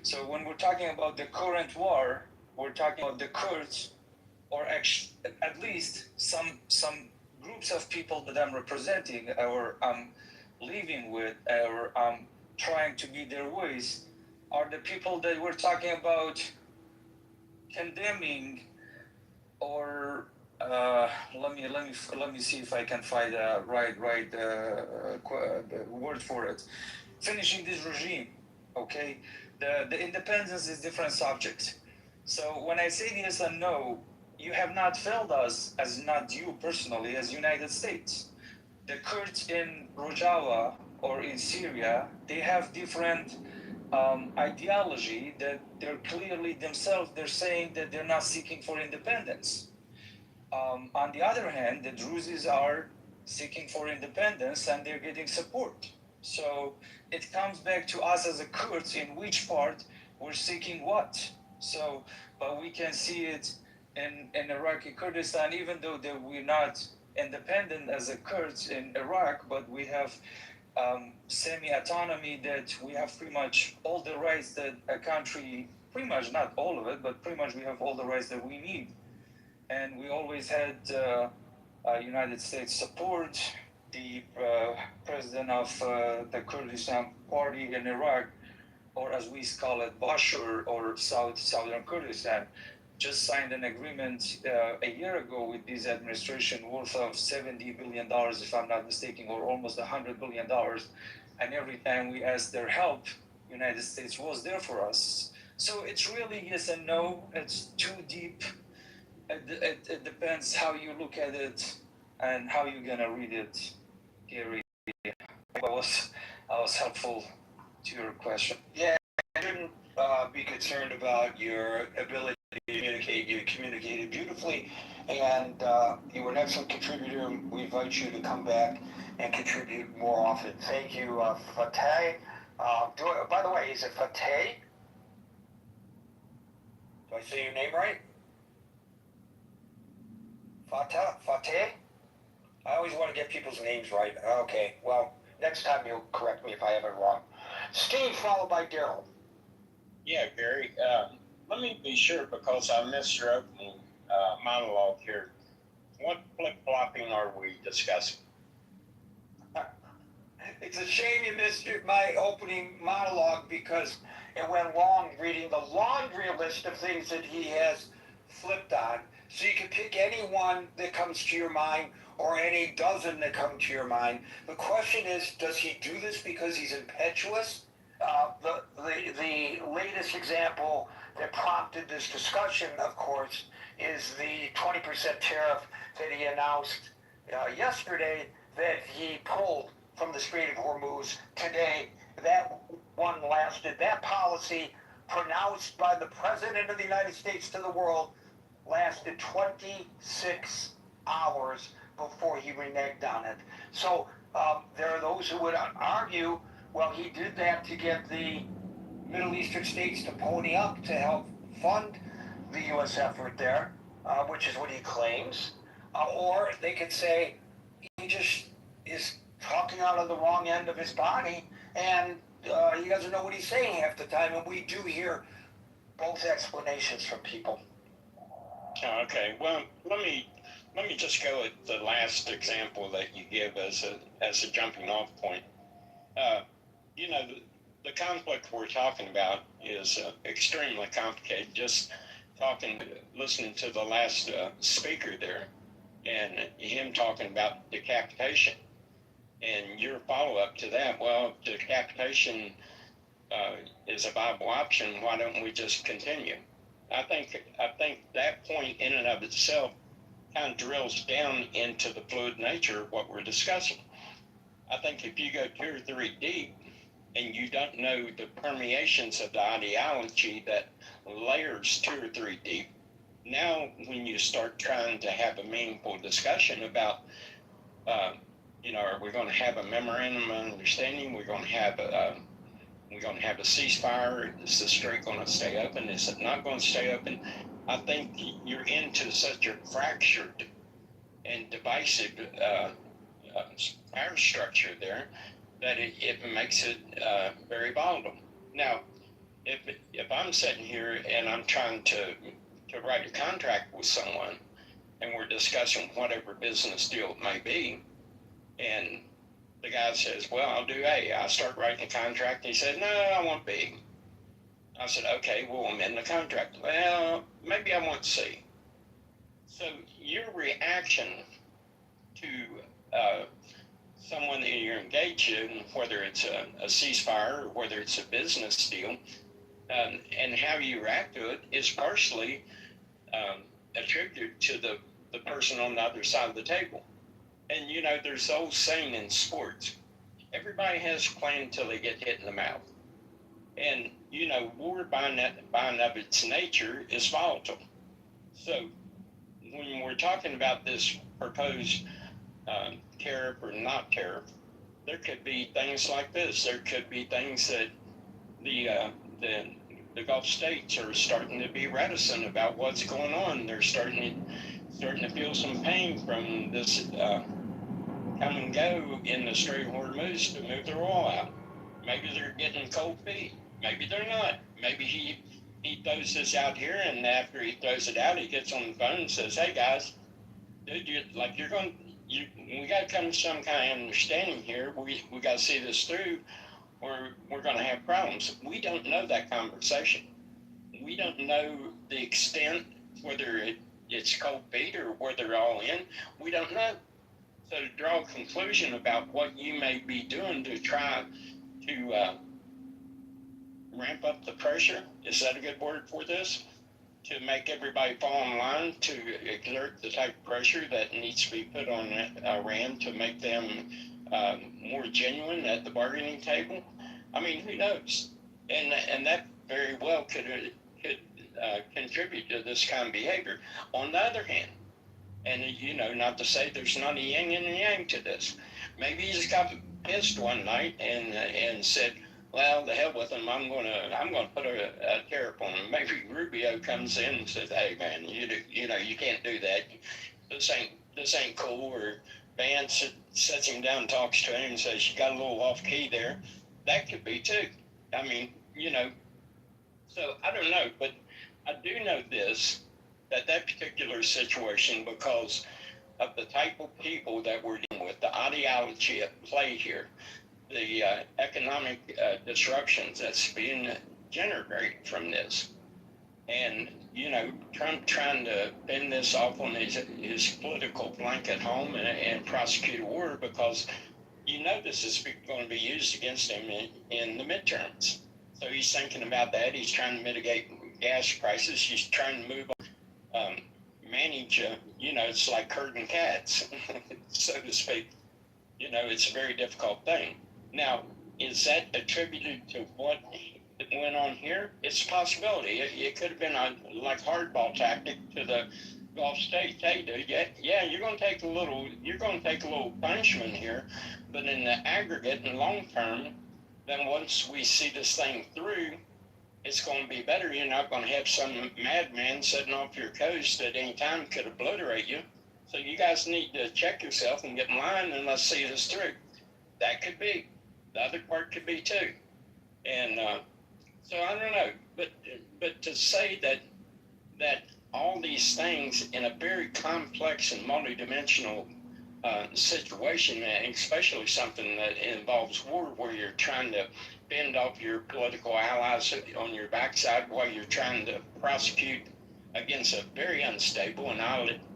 So when we're talking about the current war, we're talking about the Kurds, or actually, at least some groups of people that I'm representing or I'm living with or I'm trying to be their voice are the people that we're talking about condemning or let me see if I can find the right word for it. Finishing this regime, okay? The independence is different subject. So when I say yes and no, you have not failed us, as not you personally, as United States. The Kurds in Rojava or in Syria, they have different ideology that they're clearly themselves, they're saying that they're not seeking for independence. On the other hand, the Druzes are seeking for independence and they're getting support. So it comes back to us as a Kurds in which part we're seeking what. So, but we can see it in Iraqi Kurdistan, even though that we're not independent as a Kurds in Iraq, but we have semi-autonomy, that we have pretty much all the rights that a country, pretty much not all of it, but pretty much we have all the rights that we need. And we always had United States support. The president of the Kurdistan party in Iraq, or as we call it, Bashar, or Southern Kurdistan, just signed an agreement a year ago with this administration worth of $70 billion, if I'm not mistaken, or almost $100 billion. And every time we asked their help, United States was there for us. So it's really yes and no. It's too deep. It depends how you look at it and how you're gonna read it, Gary. I was helpful to your question. Yeah, I shouldn't be concerned about your ability to communicate. You communicated beautifully, and you were an excellent contributor. We invite you to come back and contribute more often. Thank you, Fateh. By the way, is it Fateh? Do I say your name right? Fateh? I always want to get people's names right. Okay, well, Next time you'll correct me if I have it wrong. Steve, followed by Daryl. Yeah, Gary. Let me be sure because I missed your opening monologue here. What flip-flopping are we discussing? It's a shame you missed my opening monologue because it went long reading the laundry list of things that he has flipped on. So you can pick any one that comes to your mind or any dozen that come to your mind. The question is, does he do this because he's impetuous? The latest example that prompted this discussion, of course, is the 20% tariff that he announced yesterday that he pulled from the Strait of Hormuz today. That one lasted, that policy pronounced by the President of the United States to the world lasted 26 hours before he reneged on it. So there are those who would argue, well, he did that to get the Middle Eastern states to pony up to help fund the U.S. effort there, which is what he claims. Or they could say he just is talking out of the wrong end of his body, and he doesn't know what he's saying half the time, and we do hear both explanations from people. Okay, well, let me just go at the last example that you give as a jumping off point. The conflict we're talking about is extremely complicated. Just listening to the last speaker there, and him talking about decapitation, and your follow-up to that, well, decapitation is a viable option. Why don't we just continue? I think that point in and of itself kind of drills down into the fluid nature of what we're discussing. I think if you go 2 or 3 deep and you don't know the permeations of the ideology that layers 2 or 3 deep, now when you start trying to have a meaningful discussion about, are we going to have a memorandum of understanding? We're going to have a ceasefire. Is the strait going to stay open? Is it not going to stay open? I think you're into such a fractured and divisive power structure there that it makes it very volatile. Now, if I'm sitting here and I'm trying to write a contract with someone, and we're discussing whatever business deal it may be, and the guy says, well, I'll do A. I start writing the contract. He said, no, I want B. I said, okay, we'll amend the contract. Well, maybe I want C. So your reaction to someone that you're engaged in, whether it's a ceasefire or whether it's a business deal, and how you react to it is partially attributed to the person on the other side of the table. And, there's the old saying in sports, everybody has a plan until they get hit in the mouth. And, war by of its nature is volatile. So when we're talking about this proposed tariff or not tariff, there could be things like this. There could be things that the Gulf states are starting to be reticent about what's going on. They're starting to feel some pain from this come and go in the Strait of Hormuz to move their oil out. Maybe they're getting cold feet. Maybe they're not. Maybe he throws this out here, and after he throws it out, he gets on the phone and says, hey guys, dude, we got to come to some kind of understanding here. We got to see this through, or we're going to have problems. We don't know that conversation. We don't know the extent, whether it's cold feet or whether they're all in. We don't know. So to draw a conclusion about what you may be doing to try to ramp up the pressure, is that a good word for this? To make everybody fall in line, to exert the type of pressure that needs to be put on Iran to make them more genuine at the bargaining table? I mean, who knows? And that very well could contribute to this kind of behavior. On the other hand, and not to say there's not a yin and a yang to this. Maybe he just got pissed one night and said, well, the hell with him. I'm gonna put a tariff on him. Maybe Rubio comes in and says, hey man, you can't do that. This ain't cool. Or Vance sits him down, talks to him, and says, you got a little off key there. That could be too. I mean, so I don't know, but I do know this, that particular situation, because of the type of people that we're dealing with, the ideology at play here, the economic disruptions that's being generated from this. And, Trump trying to bend this off on his political flank at home and prosecute a war, because this is going to be used against him in the midterms. So he's thinking about that. He's trying to mitigate gas prices. He's trying to move on, manage, it's like herding cats, so to speak. It's a very difficult thing. Now, is that attributed to what went on here? It's a possibility. It could have been a hardball tactic to the Gulf states. Hey, dude, yeah, you're going to take a little punishment here, but in the aggregate and long term, then once we see this thing through, it's going to be better. You're not going to have some madman sitting off your coast at any time could obliterate you. So you guys need to check yourself and get in line, and let's see this through. That could be. The other part could be too. And so I don't know. But to say that all these things in a very complex and multidimensional situation, especially something that involves war, where you're trying to fend off your political allies on your backside while you're trying to prosecute against a very unstable and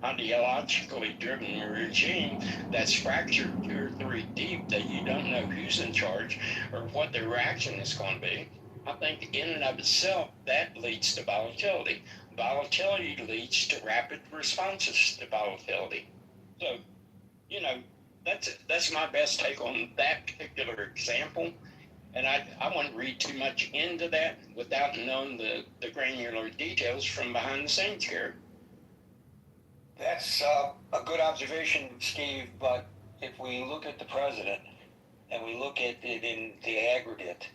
ideologically driven regime that's fractured 2 or 3 deep, that you don't know who's in charge or what their reaction is going to be. I think in and of itself, that leads to volatility. Volatility leads to rapid responses to volatility. So, that's my best take on that particular example. And I wouldn't read too much into that without knowing the granular details from behind the scenes here. That's a good observation, Steve, but if we look at the president and we look at it in the aggregate,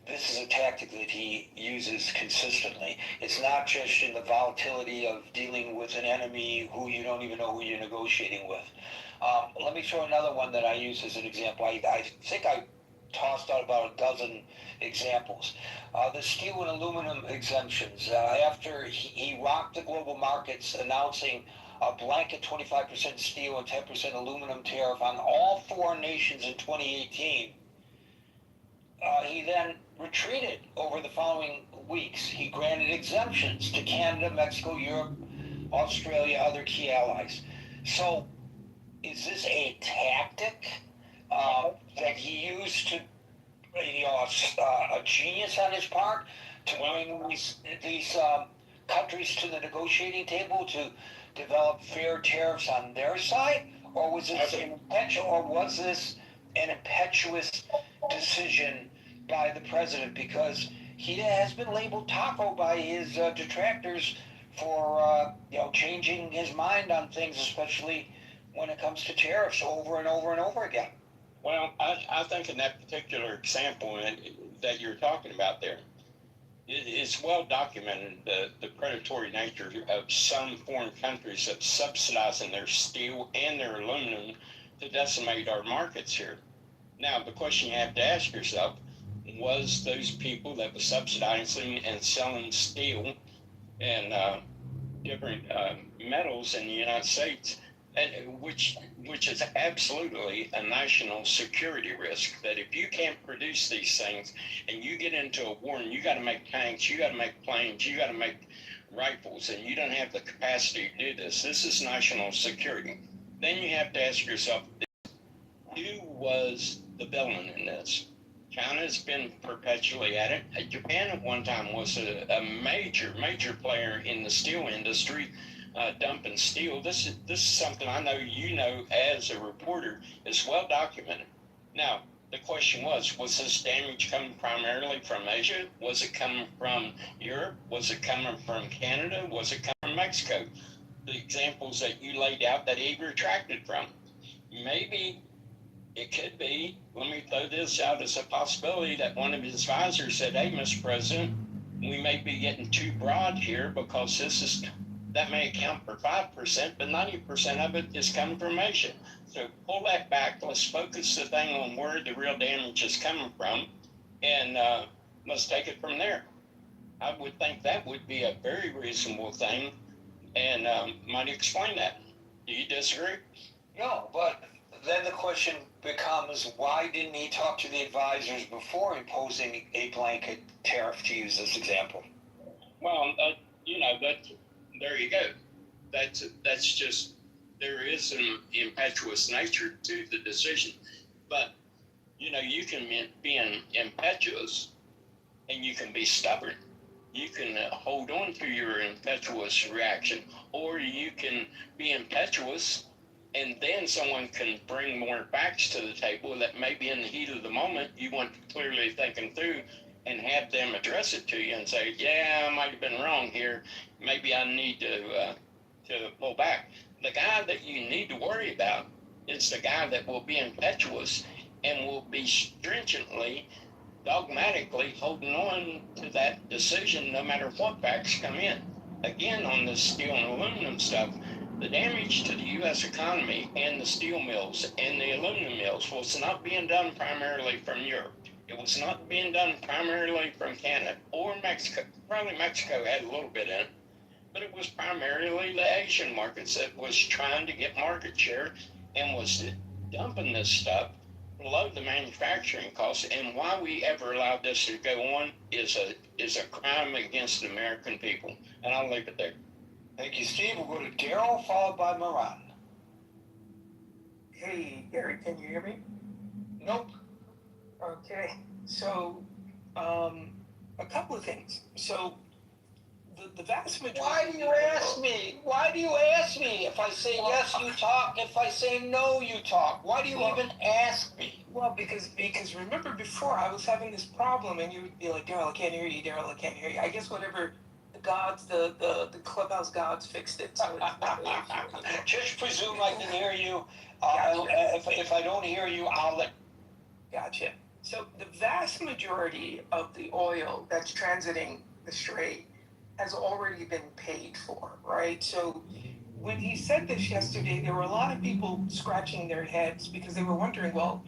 this is a tactic that he uses consistently. It's not just in the volatility of dealing with an enemy who you don't even know who you're negotiating with. Let me throw another one that I use as an example. I think I tossed out about a dozen examples. The steel and aluminum exemptions. After he rocked the global markets announcing a blanket 25% steel and 10% aluminum tariff on all foreign nations in 2018, he then retreated over the following weeks. He granted exemptions to Canada, Mexico, Europe, Australia, other key allies. So is this a tactic that he used to, a genius on his part to bring these countries to the negotiating table to develop fair tariffs on their side? Or was this an impetuous decision by the president? Because he has been labeled taco by his detractors for changing his mind on things, especially when it comes to tariffs, over and over and over again. Well, I think in that particular example that you're talking about there, it's well documented the predatory nature of some foreign countries of subsidizing their steel and their aluminum to decimate our markets here. Now, the question you have to ask yourself, was those people that were subsidizing and selling steel and different metals in the United States, and which is absolutely a national security risk, that if you can't produce these things and you get into a war and you got to make tanks, you got to make planes, you got to make rifles, and you don't have the capacity to do this is national security. Then you have to ask yourself, who was the villain in this? China's been perpetually at it. Japan at one time was a major player in the steel industry, dumping steel. This is something I know as a reporter is well documented. Now, the question was this damage coming primarily from Asia? Was it coming from Europe? Was it coming from Canada? Was it coming from Mexico? The examples that you laid out that he retracted from. Maybe it could be, let me throw this out as a possibility, that one of his advisors said, hey, Mr. President, we may be getting too broad here because this is that may account for 5%, but 90% of it is coming from Asia. So pull that back. Let's focus the thing on where the real damage is coming from, and let's take it from there. I would think that would be a very reasonable thing, and might explain that. Do you disagree? No, but then the question becomes, why didn't he talk to the advisors before imposing a blanket tariff, to use this example? Well, but there you go. That's just, there is an impetuous nature to the decision. But, you can be impetuous and you can be stubborn. You can hold on to your impetuous reaction, or you can be impetuous and then someone can bring more facts to the table that maybe in the heat of the moment you want to clearly thinking through and have them address it to you and say, yeah, I might have been wrong here. Maybe I need to pull back. The guy that you need to worry about is the guy that will be impetuous and will be stringently, dogmatically holding on to that decision no matter what facts come in. Again, on the steel and aluminum stuff, the damage to the U.S. economy and the steel mills and the aluminum mills was not being done primarily from Europe. It was not being done primarily from Canada or Mexico. Probably Mexico had a little bit in it, but it was primarily the Asian markets that was trying to get market share and was dumping this stuff below the manufacturing costs. And why we ever allowed this to go on is a crime against the American people. And I'll leave it there. Thank you, Steve. We'll go to Daryl, followed by Moran. Hey, Gary, can you hear me? Nope. Okay, so a couple of things. So the vast majority. Why do you ask me? Why do you ask me? If I say yes, you talk. If I say no, you talk. Why do you even ask me? Well, because remember before I was having this problem, and you would be like, Daryl, I can't hear you. Daryl, I can't hear you. I guess whatever the gods, the clubhouse gods fixed it. So Just presume I can hear you. Gotcha. If I don't hear you, I'll let. Gotcha. So the vast majority of the oil that's transiting the Strait has already been paid for, right? So when he said this yesterday, there were a lot of people scratching their heads because they were wondering, well,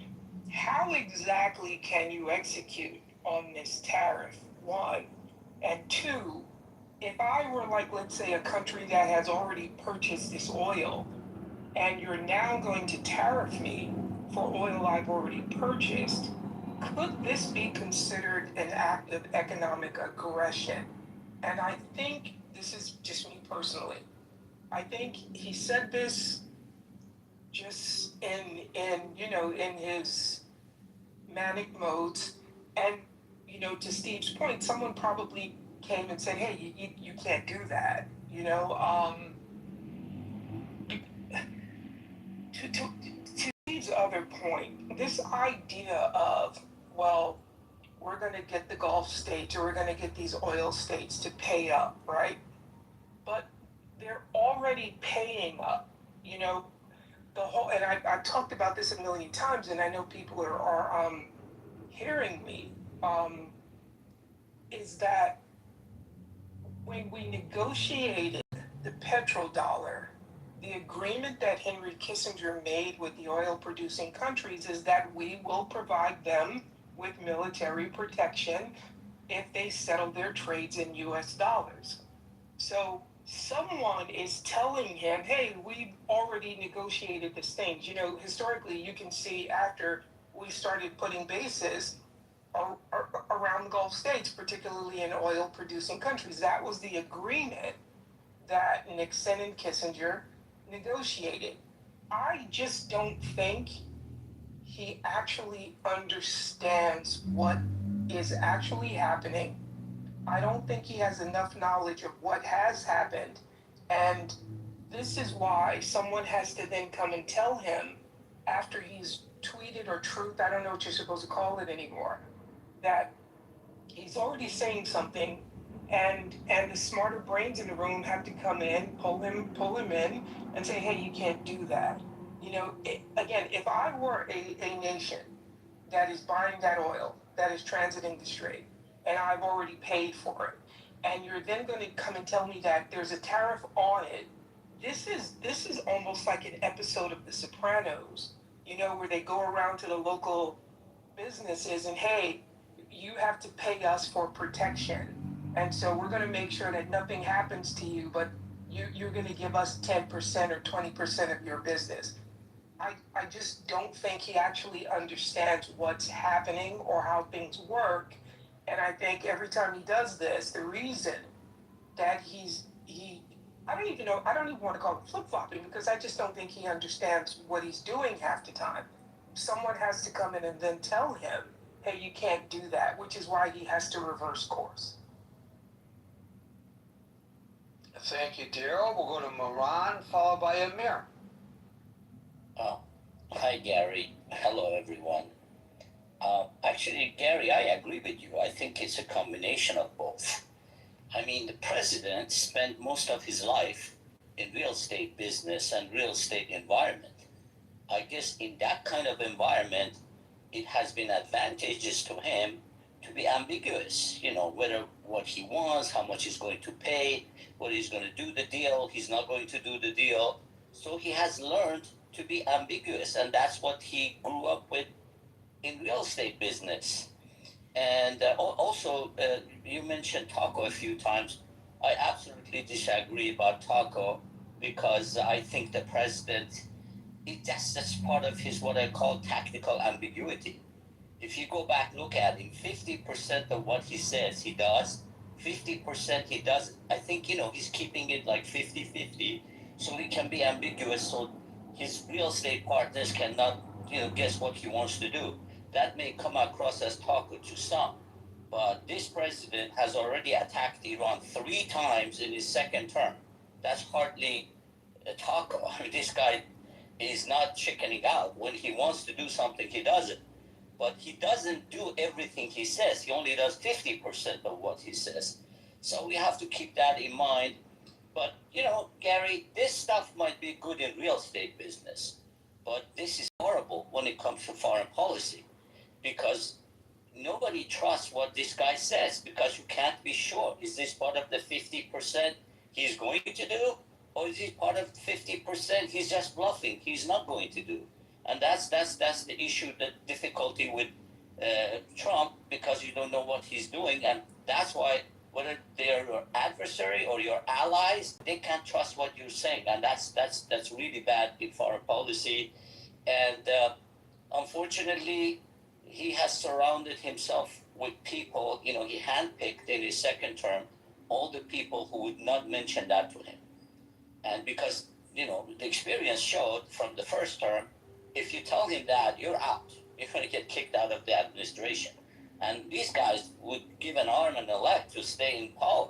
how exactly can you execute on this tariff? One, and two, if I were like, let's say, a country that has already purchased this oil, and you're now going to tariff me for oil I've already purchased, could this be considered an act of economic aggression? And I think, this is just me personally, I think he said this just in his manic modes. And, to Steve's point, someone probably came and said, hey, you can't do that, to Steve's other point, this idea of, well, we're going to get the Gulf states or we're going to get these oil states to pay up, right? But they're already paying up, the whole, and I've talked about this a million times, and I know people are hearing me, is that when we negotiated the petrodollar, the agreement that Henry Kissinger made with the oil producing countries is that we will provide them with military protection if they settle their trades in US dollars. So someone is telling him, hey, we've already negotiated this thing. Historically, you can see after we started putting bases around the Gulf states, particularly in oil producing countries, that was the agreement that Nixon and Kissinger negotiated. I just don't think he actually understands what is actually happening. I don't think he has enough knowledge of what has happened. And this is why someone has to then come and tell him after he's tweeted or truth, I don't know what you're supposed to call it anymore, that he's already saying something, and the smarter brains in the room have to come in, pull him in, and say, hey, you can't do that. Again, if I were a nation that is buying that oil, that is transiting the Strait, and I've already paid for it, and you're then going to come and tell me that there's a tariff on it. This is almost like an episode of The Sopranos, you know, where they go around to the local businesses and, hey, you have to pay us for protection, and so we're going to make sure that nothing happens to you, but you're going to give us 10% or 20% of your business. I just don't think he actually understands what's happening or how things work. And I think every time he does this, the reason that I don't even want to call him flip flopping, because I just don't think he understands what he's doing half the time. Someone has to come in and then tell him, hey, you can't do that, which is why he has to reverse course. Thank you, Daryl. We'll go to Moran, followed by Amir. Hi, Gary. Hello, everyone. Actually, Gary, I agree with you. I think it's a combination of both. I mean, the president spent most of his life in real estate business and real estate environment. I guess in that kind of environment, it has been advantageous to him to be ambiguous, you know, whether what he wants, how much he's going to pay, whether he's going to do the deal, he's not going to do the deal. So he has learned to be ambiguous, and that's what he grew up with in real estate business. And also, you mentioned Taco a few times. I absolutely disagree about Taco, because I think the president, that's part of his what I call tactical ambiguity. If you go back, look at him, 50% of what he says he does, 50% he doesn't. I think, you know, he's keeping it like 50-50, so he can be ambiguous, so his real estate partners cannot, you know, guess what he wants to do. That may come across as Taco to some, but this president has already attacked Iran 3 times in his second term. That's hardly a Taco. I mean, this guy is not chickening out. When he wants to do something, he does it. But he doesn't do everything he says. He only does 50% of what he says. So we have to keep that in mind. But, you know, Gary, this stuff might be good in real estate business, but this is horrible when it comes to foreign policy, because nobody trusts what this guy says, because you can't be sure. Is this part of the 50% he's going to do, or is he part of 50% he's just bluffing, he's not going to do? And that's the issue, the difficulty with Trump, because you don't know what he's doing, and that's why whether they're your adversary or your allies, they can't trust what you're saying, and that's really bad in foreign policy. And unfortunately, he has surrounded himself with people. You know, he handpicked in his second term all the people who would not mention that to him, and because, you know, the experience showed from the first term, if you tell him that, you're out. You're going to get kicked out of the administration. And these guys would give an arm and a leg to stay in power,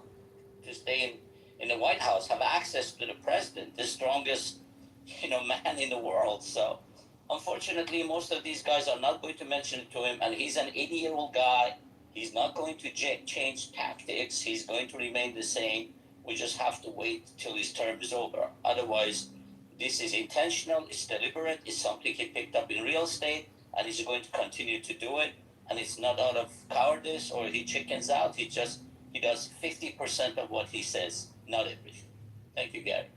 to stay in the White House, have access to the president, the strongest, you know, man in the world. So unfortunately, most of these guys are not going to mention it to him, and he's an 80-year-old guy. He's not going to change tactics. He's going to remain the same. We just have to wait till his term is over. Otherwise, this is intentional, it's deliberate, it's something he picked up in real estate, and he's going to continue to do it. And it's not out of cowardice or he chickens out. He does 50% of what he says, not everything. Thank you, Gary.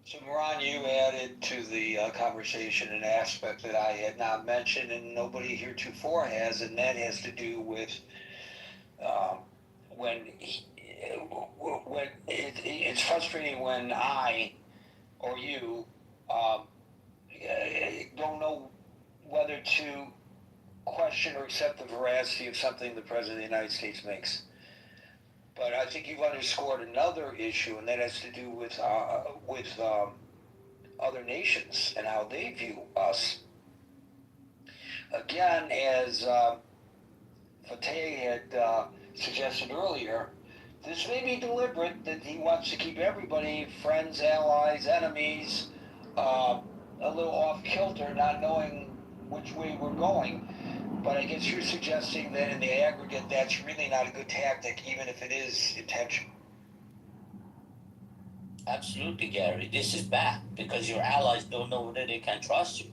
So, Moran, you added to the conversation an aspect that I had not mentioned and nobody heretofore has, and that has to do with when it's frustrating when I or you don't know whether to question or accept the veracity of something the President of the United States makes. But I think you've underscored another issue, and that has to do with other nations and how they view us. Again, as Fateh had suggested earlier, this may be deliberate, that he wants to keep everybody, friends, allies, enemies, a little off kilter, not knowing which way we're going. But I guess you're suggesting that in the aggregate, that's really not a good tactic, even if it is intentional. Absolutely, Gary. This is bad, because your allies don't know whether they can trust you.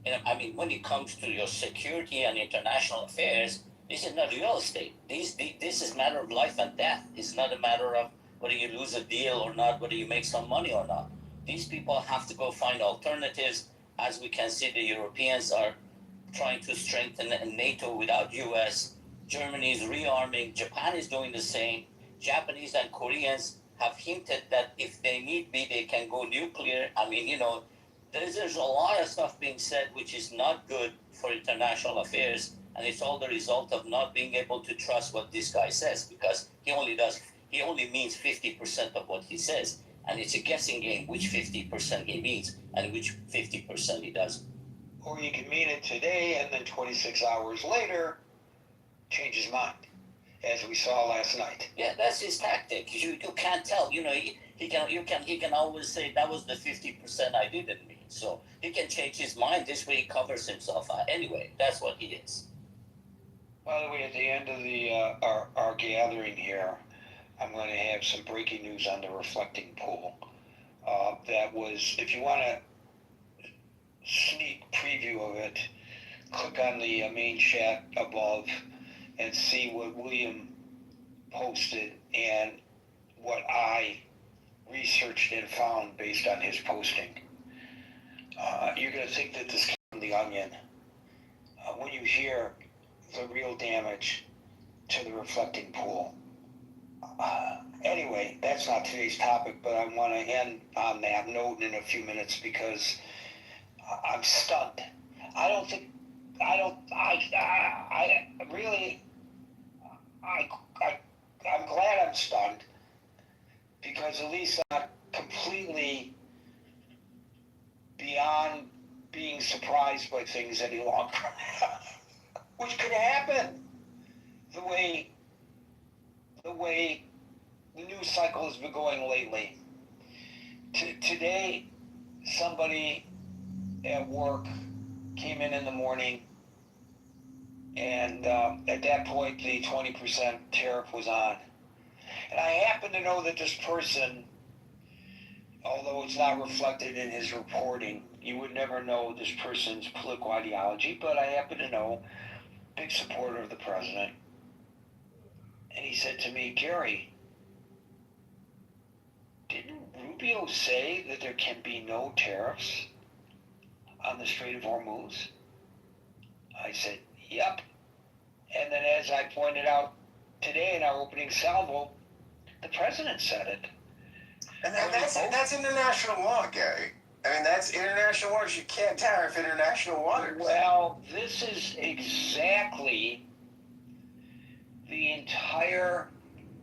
And I mean, when it comes to your security and international affairs, This is not real estate. This is a matter of life and death. It's not a matter of whether you lose a deal or not, whether you make some money or not. These people have to go find alternatives. As we can see, the Europeans are trying to strengthen NATO without US. Germany is rearming. Japan is doing the same. Japanese and Koreans have hinted that if they need be, they can go nuclear. I mean, there's a lot of stuff being said which is not good for international affairs, and it's all the result of not being able to trust what this guy says, because he only means 50% of what he says, and it's a guessing game which 50% he means and which 50% he doesn't. Or you can mean it today and then 26 hours later change his mind, as we saw last night. Yeah, that's his tactic. You can't tell. He can always say that was the 50% I didn't mean. So he can change his mind. This way he covers himself. Anyway, that's what he is. By the way, at the end of the our gathering here, I'm going to have some breaking news on the reflecting pool. That was, if you want a sneak preview of it, click on the main chat above and see what William posted and what I researched and found based on his posting. You're going to think that this came from The Onion. When you hear the real damage to the reflecting pool. Anyway, that's not today's topic, but I want to end on that note in a few minutes because I'm stunned. I'm glad I'm stunned because at least I'm not completely beyond being surprised by things any longer, which could happen the way the news cycle has been going lately. Today, somebody at work came in the morning, and at that point, the 20% tariff was on. And I happen to know that this person, although it's not reflected in his reporting, you would never know this person's political ideology, but I happen to know, big supporter of the president. And he said to me, Gary, didn't Rubio say that there can be no tariffs on the Strait of Hormuz? I said, yep. And then as I pointed out today in our opening salvo, the president said it. And that's international law, Gary. I mean, that's international waters. You can't tariff international waters. Well, this is exactly the entire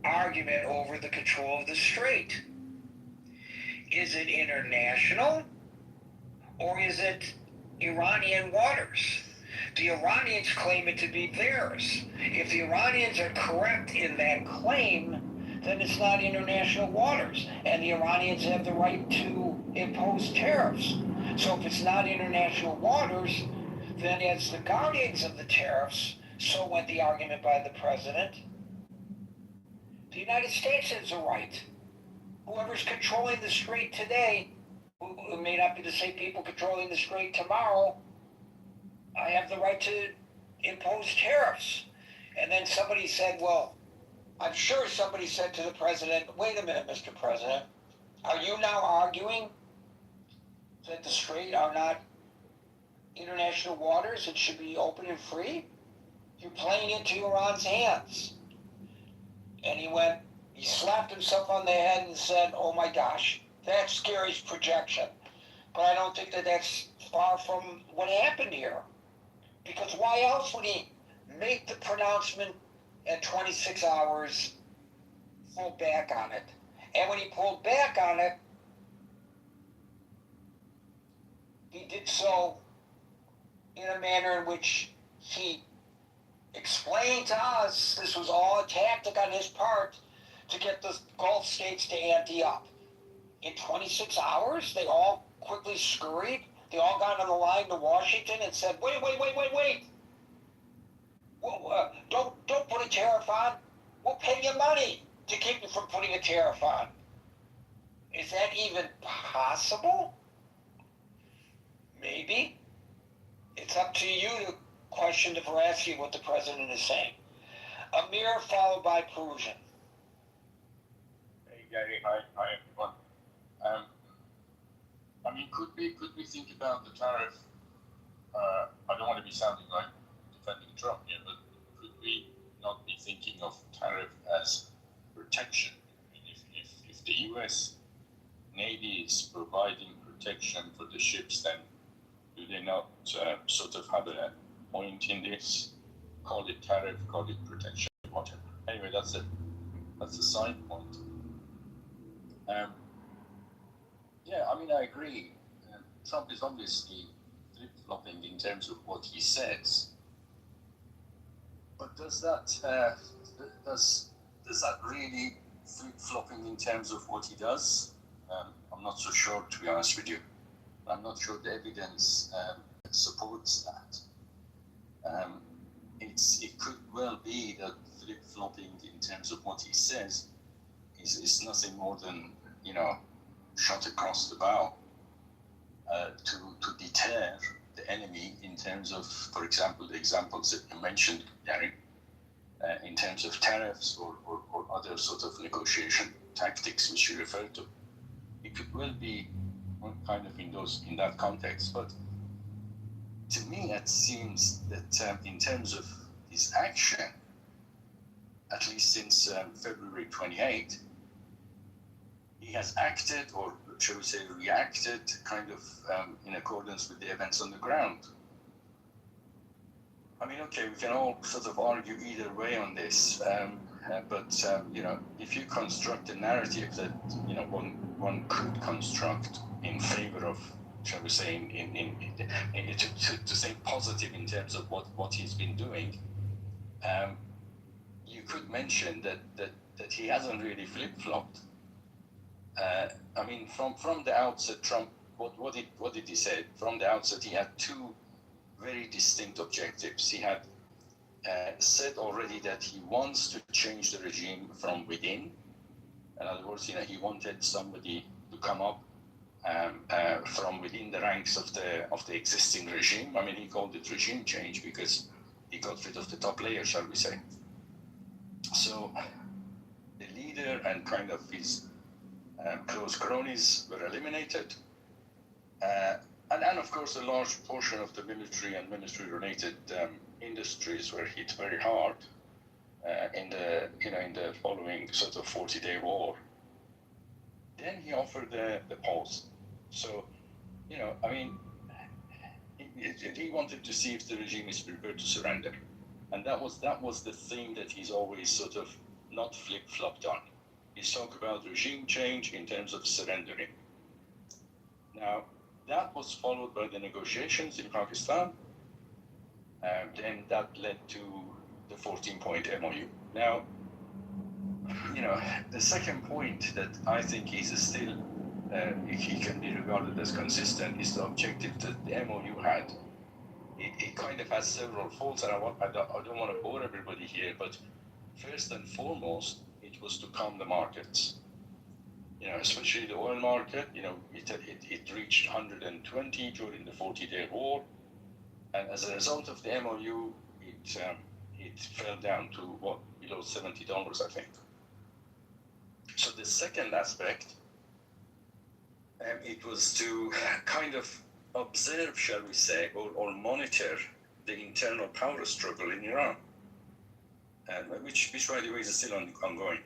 argument over the control of the strait. Is it international or is it Iranian waters? The Iranians claim it to be theirs. If the Iranians are correct in that claim, then it's not international waters, and the Iranians have the right to impose tariffs. So if it's not international waters, then as the guardians of the tariffs, so went the argument by the president, the United States has a right. Whoever's controlling the strait today, who may not be the same people controlling the strait tomorrow, I have the right to impose tariffs. And then somebody said, well, I'm sure somebody said to the president, wait a minute, Mr. President, are you now arguing that the strait are not international waters? It should be open and free? You're playing into Iran's hands. And he slapped himself on the head and said, oh my gosh, that's Gary's projection. But I don't think that that's far from what happened here. Because why else would he make the pronouncement and 26 hours pull back on it? And when he pulled back on it, he did so in a manner in which he explained to us this was all a tactic on his part to get the Gulf states to ante up. In 26 hours, they all quickly scurried. They all got on the line to Washington and said, wait. Well, don't put a tariff on. We'll pay you money to keep you from putting a tariff on. Is that even possible? Maybe. It's up to you to question the veracity of what the president is saying. Amir, followed by Perusian. Hey Gary, hi everyone. I mean, could we think about the tariff? I don't want to be sounding like defending Trump here, but could we not be thinking of tariff as protection? I mean, if the U.S. Navy is providing protection for the ships, then do they not sort of have a point in this? Call it tariff, call it protection, whatever. Anyway, that's a side point. Yeah, I mean, I agree. Trump is obviously flip-flopping in terms of what he says, but does that really flip-flopping in terms of what he does? I'm not so sure, to be honest with you. I'm not sure the evidence supports that. It could well be that flip-flopping in terms of what he says is nothing more than, shot across the bow to deter the enemy in terms of, for example, the examples that you mentioned, Gary, in terms of tariffs or other sort of negotiation tactics which you referred to. It could well be kind of in that context, but to me it seems that in terms of his action, at least since February 28, he has acted, or shall we say reacted, kind of in accordance with the events on the ground. I mean, okay, we can all sort of argue either way on this, but if you construct a narrative that one could construct in favor of, shall we say, to say positive in terms of what he's been doing, you could mention that he hasn't really flip-flopped. I mean, from the outset, Trump, what did he say? From the outset, he had two very distinct objectives. He had said already that he wants to change the regime from within. In other words, he wanted somebody to come up from within the ranks of the existing regime. I mean, he called it regime change because he got rid of the top layer, shall we say. So the leader and kind of his close cronies were eliminated. And of course, a large portion of the military and military-related industries were hit very hard in the following sort of 40-day war. Then he offered the pause. So, I mean, he wanted to see if the regime is prepared to surrender, and that was the thing that he's always sort of not flip-flopped on. He's talked about regime change in terms of surrendering. Now, that was followed by the negotiations in Pakistan, and then that led to the 14-point MOU. Now, the second point that I think is still, he can be regarded as consistent, is the objective that the MOU had. It kind of has several faults, and I don't want to bore everybody here, but first and foremost, it was to calm the markets. Especially the oil market, it reached 120 during the 40-day war, and as a result of the MOU, it fell down to below $70, I think. So the second aspect, it was to kind of observe, shall we say, or monitor the internal power struggle in Iran, which by the way is still ongoing,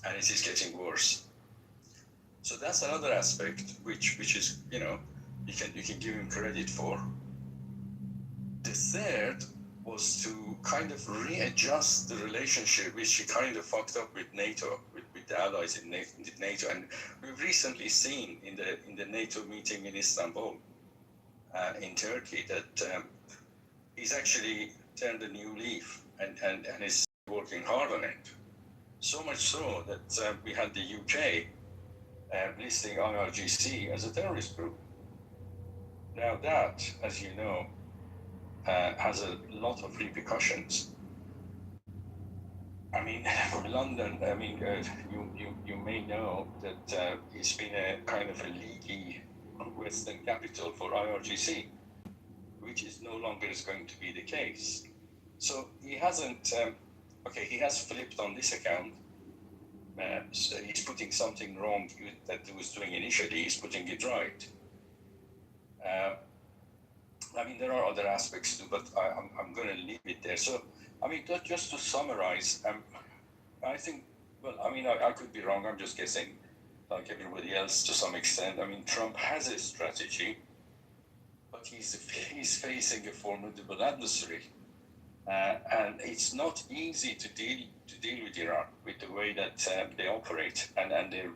and it is getting worse. So that's another aspect which is, you can give him credit for. The third was to kind of readjust the relationship, which he kind of fucked up with NATO, with the allies in NATO. And we've recently seen in the NATO meeting in Istanbul, in Turkey, that he's actually turned a new leaf and is working hard on it. So much so that we had the UK listing IRGC as a terrorist group. Now that, as you know, has a lot of repercussions. I mean, for London, I mean, you may know that it's been a kind of a leaky Western capital for IRGC. which is no longer is going to be the case. So he hasn't, he has flipped on this account. So he's putting something wrong that he was doing initially, he's putting it right. I mean, there are other aspects too, but I'm going to leave it there. So, I mean, just to summarize, I think, well, I mean, I could be wrong, I'm just guessing, like everybody else to some extent. I mean, Trump has a strategy, but he's facing a formidable adversary. And it's not easy to deal with Iran with the way that they operate and their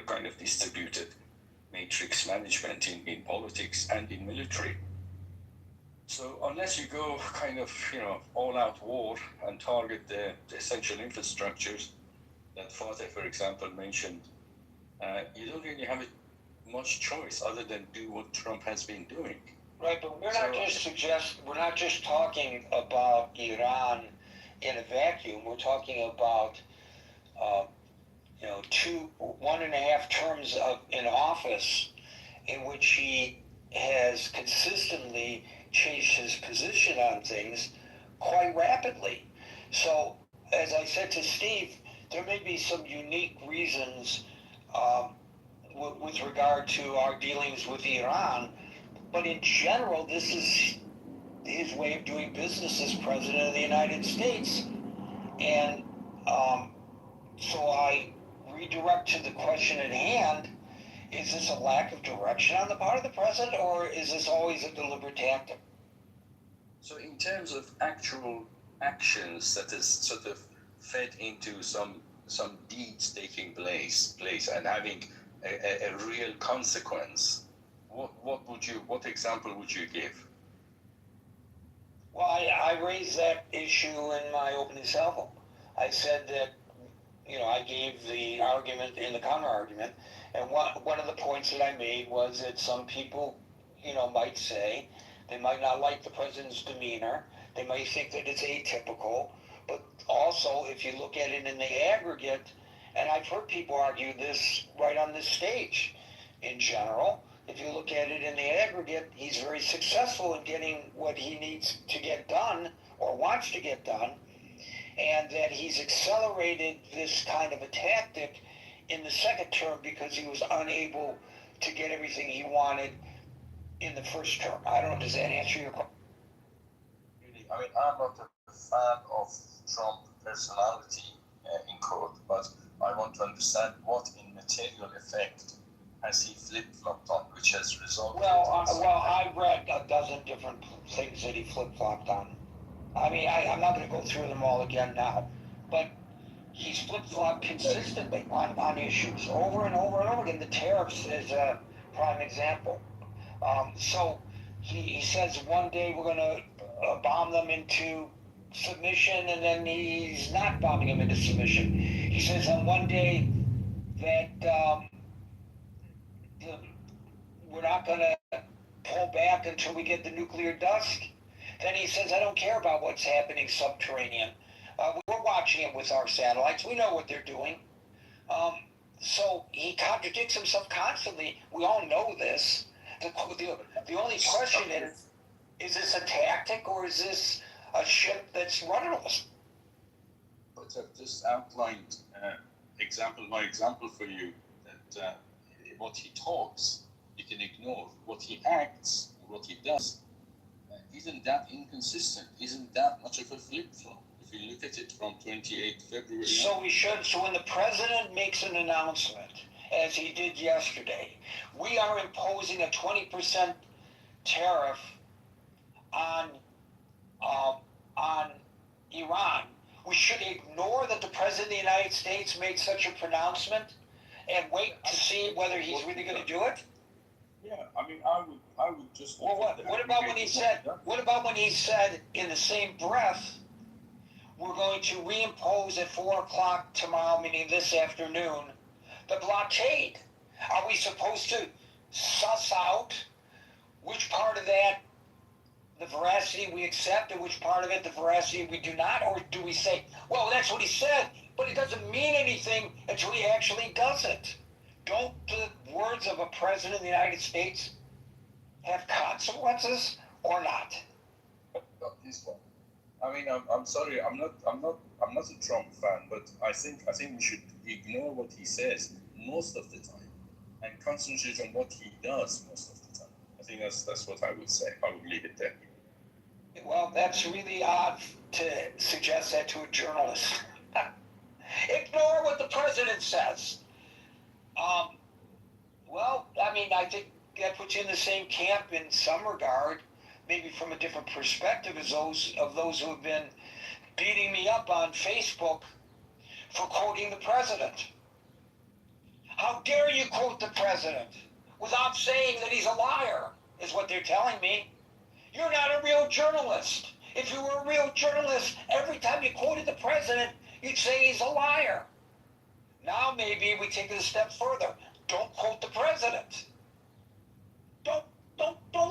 kind of distributed matrix management in politics and in military. So unless you go kind of all out war and target the essential infrastructures that Fateh, for example, mentioned, you don't really have much choice other than do what Trump has been doing. Right, but we're not just talking about Iran in a vacuum. We're talking about 1.5 terms in office in which he has consistently changed his position on things quite rapidly. So, as I said to Steve, there may be some unique reasons with regard to our dealings with Iran, but in general, this is his way of doing business as President of the United States. And so I redirect to the question at hand, is this a lack of direction on the part of the President, or is this always a deliberate tactic? So in terms of actual actions that is sort of fed into some deeds taking place and having a real consequence, what example would you give? Well, I raised that issue in my opening salvo. I said that, I gave the argument and the counter argument, and one of the points that I made was that some people, might say they might not like the president's demeanor, they might think that it's atypical, but also if you look at it in the aggregate, and I've heard people argue this right on this stage in general, if you look at it in the aggregate, he's very successful in getting what he needs to get done or wants to get done, and that he's accelerated this kind of a tactic in the second term because he was unable to get everything he wanted in the first term. I don't know, does that answer your question? I mean, I'm not a fan of Trump personality in court, but I want to understand what in material effect has he flip-flopped on, which has resulted I read a dozen different things that he flip-flopped on. I mean, I'm not going to go through them all again now, but he's flip-flopped consistently on issues over and over and over again. The tariffs is a prime example. So he says one day we're going to bomb them into submission, and then he's not bombing them into submission. He says on one day that we're not going to pull back until we get the nuclear dust. Then he says, I don't care about what's happening subterranean. We're watching it with our satellites. We know what they're doing. So he contradicts himself constantly. We all know this. The only question is this a tactic or is this a ship that's rudderless? But I've just outlined my example for you that what he talks, you can ignore. What he acts, what he does, isn't that inconsistent? Isn't that much of a flip-flop? If you look at it from 28 February. So when the president makes an announcement, as he did yesterday, we are imposing a 20% tariff on Iran. We should ignore that the president of the United States made such a pronouncement and wait to see whether he's really going to do it? Yeah, I mean, I would just. Well, what about when he said in the same breath, we're going to reimpose at 4 o'clock tomorrow, meaning this afternoon, the blockade? Are we supposed to suss out which part of that, the veracity we accept, and which part of it, the veracity we do not? Or do we say, well, that's what he said, but it doesn't mean anything until he actually does it? Don't the words of a president of the United States have consequences or not? Not this one. I mean, I'm sorry, I'm not a Trump fan, but I think we should ignore what he says most of the time and concentrate on what he does most of the time. I think that's what I would say. I would leave it there. Well, that's really odd to suggest that to a journalist. Ignore what the president says. Well, I mean, I think that puts you in the same camp in some regard, maybe from a different perspective as those who have been beating me up on Facebook for quoting the president. How dare you quote the president without saying that he's a liar, is what they're telling me. You're not a real journalist. If you were a real journalist, every time you quoted the president, you'd say he's a liar. Now maybe we take it a step further. Don't quote the president. Don't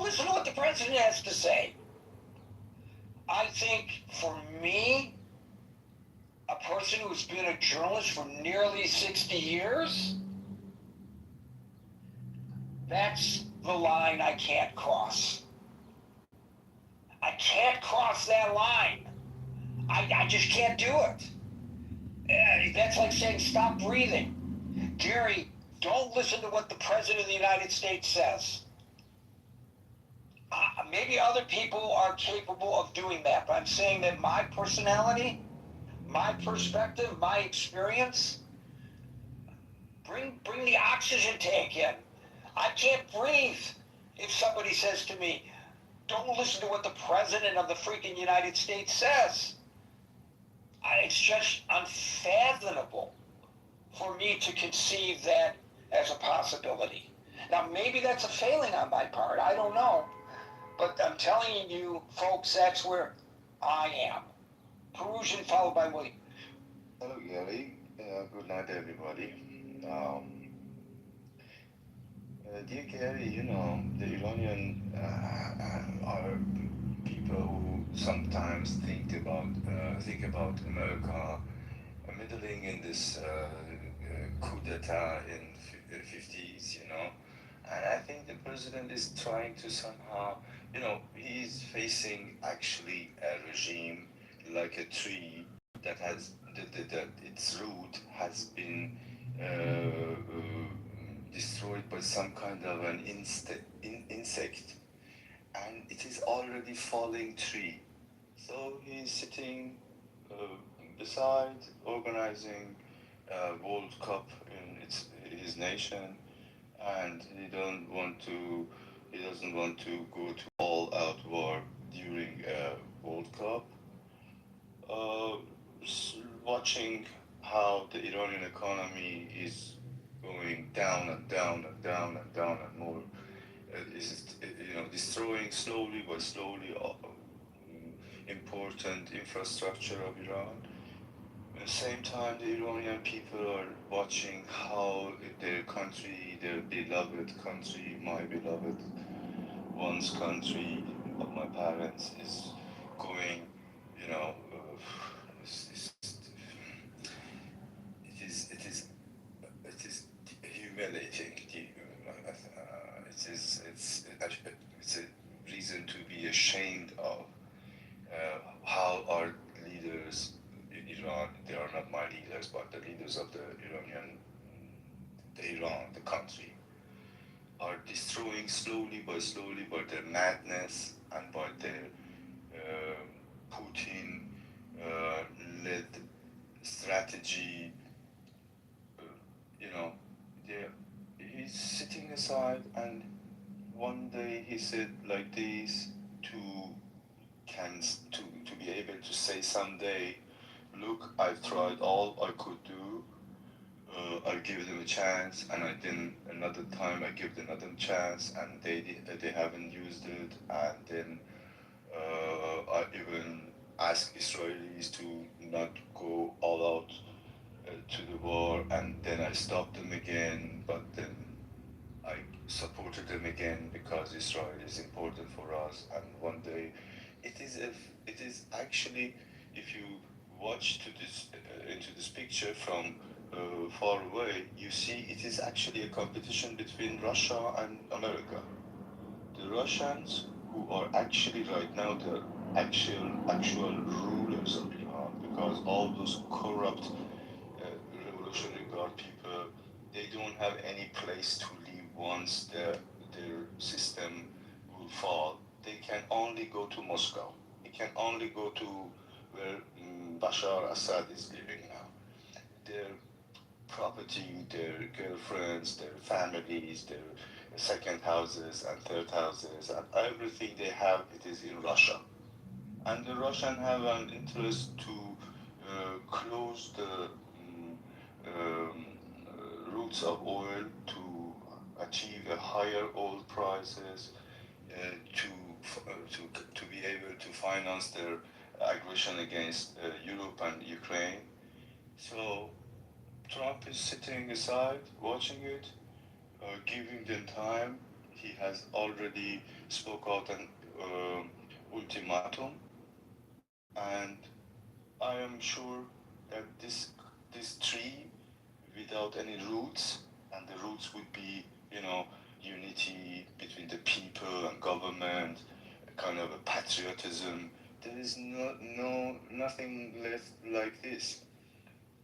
listen to what the president has to say. I think for me, a person who's been a journalist for nearly 60 years, that's the line I can't cross. I can't cross that line. I just can't do it. That's like saying stop breathing. Gary, don't listen to what the President of the United States says. Maybe other people are capable of doing that, but I'm saying that my personality, my perspective, my experience, bring the oxygen tank in. I can't breathe if somebody says to me, don't listen to what the President of the freaking United States says. It's just unfathomable for me to conceive that as a possibility. Now, maybe that's a failing on my part. I don't know. But I'm telling you, folks, that's where I am. Perusian followed by William. Hello, Gary. Good night, everybody. Dear Gary, you know, the Iranian are people who sometimes think about America meddling in this coup d'etat in the 50s, you know. And I think the president is trying to somehow, you know, he's facing actually a regime like a tree that has that its root has been destroyed by some kind of an insect, and it is already falling tree. So he's sitting beside organizing a World Cup in his nation, and he doesn't want to go to all-out war during a World Cup. Watching how the Iranian economy is going down and down and down and down and more, destroying slowly but slowly important infrastructure of Iran. At the same time, the Iranian people are watching how their country, their beloved country, my beloved once country of my parents, is going, you know, it is humiliating. It's a reason to be ashamed of how our leaders in Iran, they are not my leaders, but the leaders of the Iran, the country, are destroying slowly by their madness and by their Putin-led strategy. You know, he's sitting aside, and one day he said like this to be able to say someday, look, I've tried all I could do. I give them a chance, and another time I give them another chance, and they haven't used it, and then I even ask Israelis to not go all out to the war, and then I stopped them again, but then I supported them again because Israel is important for us, and one day it is actually, if you watch into this picture from far away, you see it is actually a competition between Russia and America. The Russians, who are actually actually right now the actual rulers of Iran, because all those corrupt Revolutionary Guard people, they don't have any place to live once their system will fall. They can only go to Moscow. They can only go to where Bashar Assad is living now. Their property, their girlfriends, their families, their second houses and third houses, and everything they have, it is in Russia. And the Russians have an interest to close the routes of oil to achieve a higher oil prices, to be able to finance their aggression against Europe and Ukraine. So Trump is sitting aside, watching it, giving them time. He has already spoke out an ultimatum, and I am sure that this tree without any roots, and the roots would be, unity between the people and government, a kind of a patriotism. There is nothing left like this.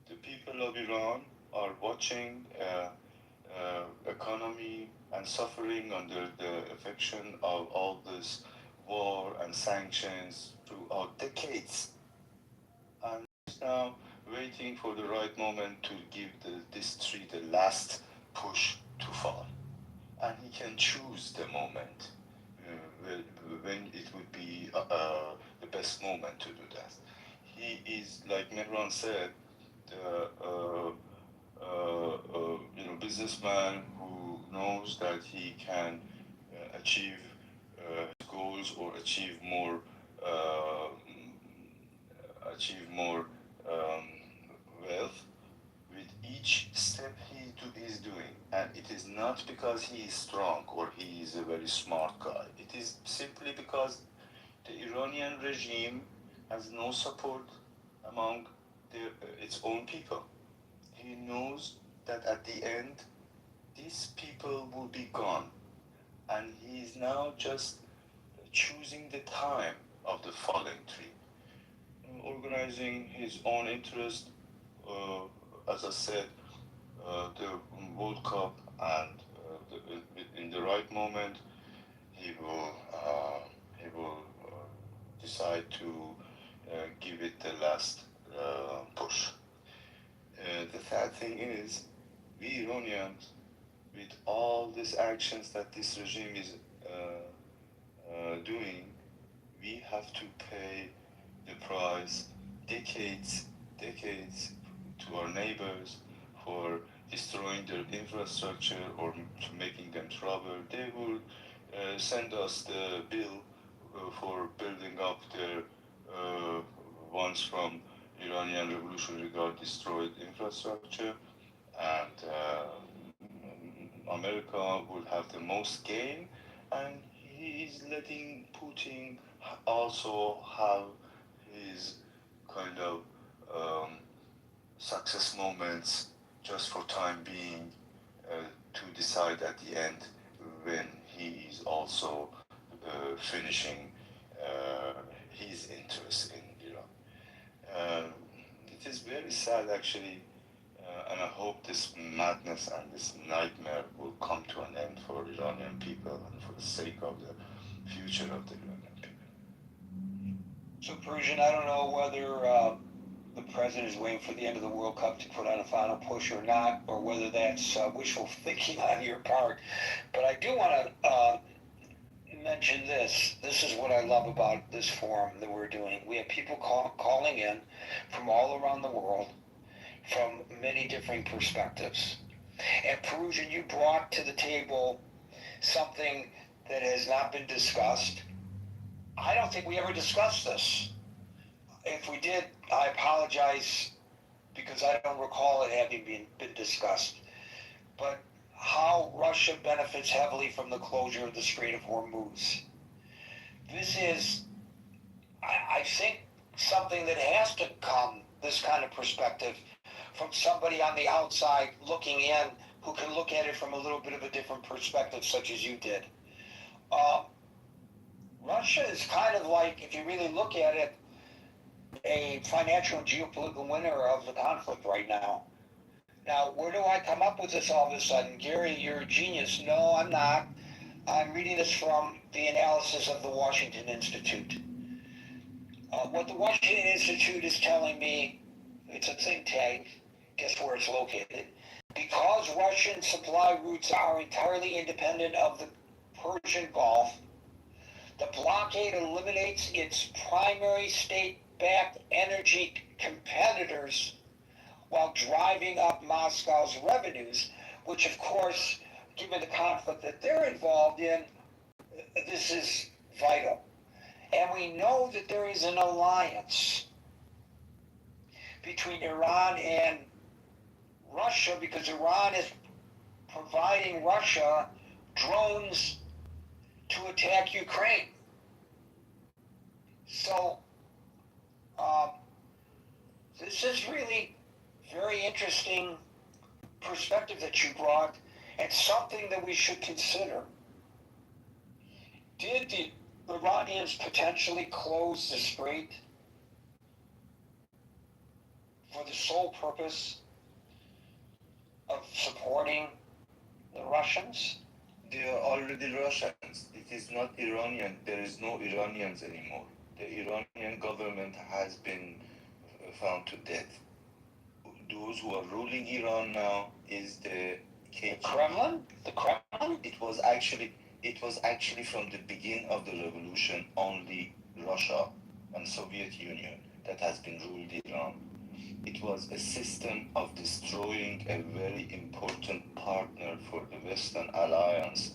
The people of Iran are watching economy and suffering under the affection of all this war and sanctions throughout decades, and now waiting for the right moment to give this tree the last push to fall. And he can choose the moment when it would be the best moment to do that. He is, like Mehran said, the businessman who knows that he can achieve his goals or uh, achieve more wealth with each step he is doing. And it is not because he is strong or he is a very smart guy. It is simply because the Iranian regime has no support among its own people. He knows that at the end, these people will be gone. And he is now just choosing the time of the falling tree, organizing his own interest, as I said, the World Cup, and in the right moment, he will decide to give it the last push. The sad thing is, we Iranians, with all these actions that this regime is doing, we have to pay the price decades to our neighbors for destroying their infrastructure or to making them trouble. They will send us the bill for building up their once from Iranian Revolutionary Guard destroyed infrastructure, and America will have the most gain, and he is letting Putin also have his kind of success moments just for time being, to decide at the end when he is also finishing his interest in Iran. It is very sad actually, and I hope this madness and this nightmare will come to an end for Iranian people and for the sake of the future of the Iranian people. So, Persian, I don't know whether the president is waiting for the end of the World Cup to put on a final push or not, or whether that's wishful thinking on your part. But I do want to mention this. This is what I love about this forum that we're doing. We have people calling in from all around the world, from many different perspectives. And Perusian, you brought to the table something that has not been discussed. I don't think we ever discussed this. If we did, I apologize because I don't recall it having been discussed. But how Russia benefits heavily from the closure of the Strait of Hormuz. This is, I think, something that has to come, this kind of perspective, from somebody on the outside looking in who can look at it from a little bit of a different perspective, such as you did. Russia is kind of like, if you really look at it, a financial and geopolitical winner of the conflict right now. Now, where do I come up with this all of a sudden? Gary, you're a genius. No, I'm not. I'm reading this from the analysis of the Washington Institute. What the Washington Institute is telling me, it's a think tank, guess where it's located? Because Russian supply routes are entirely independent of the Persian Gulf, the blockade eliminates its primary state-backed energy competitors while driving up Moscow's revenues, which of course, given the conflict that they're involved in, this is vital. And we know that there is an alliance between Iran and Russia because Iran is providing Russia drones to attack Ukraine. So, this is really very interesting perspective that you brought and something that we should consider. Did the Iranians potentially close the strait for the sole purpose of supporting the Russians? They are already Russians. It is not Iranian. There is no Iranians anymore. The Iranian government has been found to death. Those who are ruling Iran now is the KGB. Kremlin? The Kremlin? It was actually from the beginning of the revolution only Russia and Soviet Union that has been ruled Iran. It was a system of destroying a very important partner for the Western alliance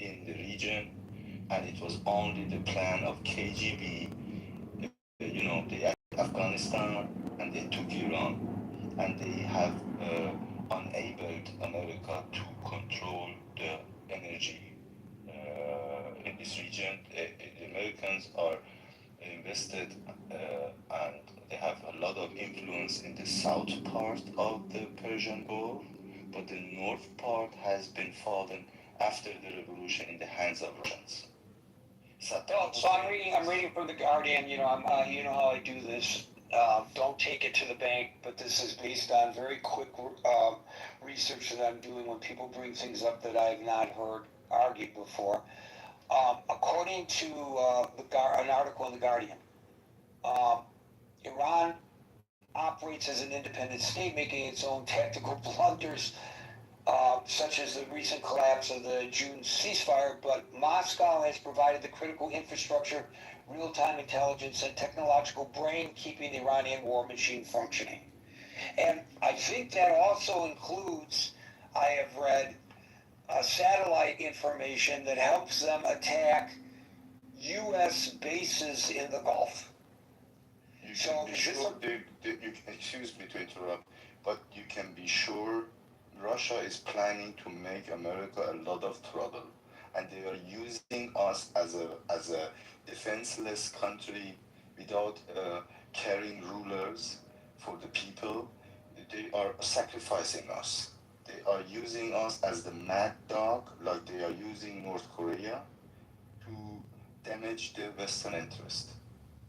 in the region, and it was only the plan of KGB. They attacked Afghanistan and they took Iran, and they have enabled America to control the energy in this region. The Americans are invested and they have a lot of influence in the south part of the Persian Gulf, but the north part has been fallen after the revolution in the hands of Russians. So I'm reading from the Guardian. You know how I do this. Don't take it to the bank, but this is based on very quick research that I'm doing when people bring things up that I've not heard argued before. According to an article in the Guardian, Iran operates as an independent state, making its own tactical blunders, such as the recent collapse of the June ceasefire, but Moscow has provided the critical infrastructure, real-time intelligence, and technological brain keeping the Iranian war machine functioning. And I think that also includes, I have read, satellite information that helps them attack U.S. bases in the Gulf. Excuse me to interrupt, but you can be sure Russia is planning to make America a lot of trouble, and they are using us as a defenseless country without caring rulers for the people. They are sacrificing us. They are using us as the mad dog, like they are using North Korea to damage the Western interest.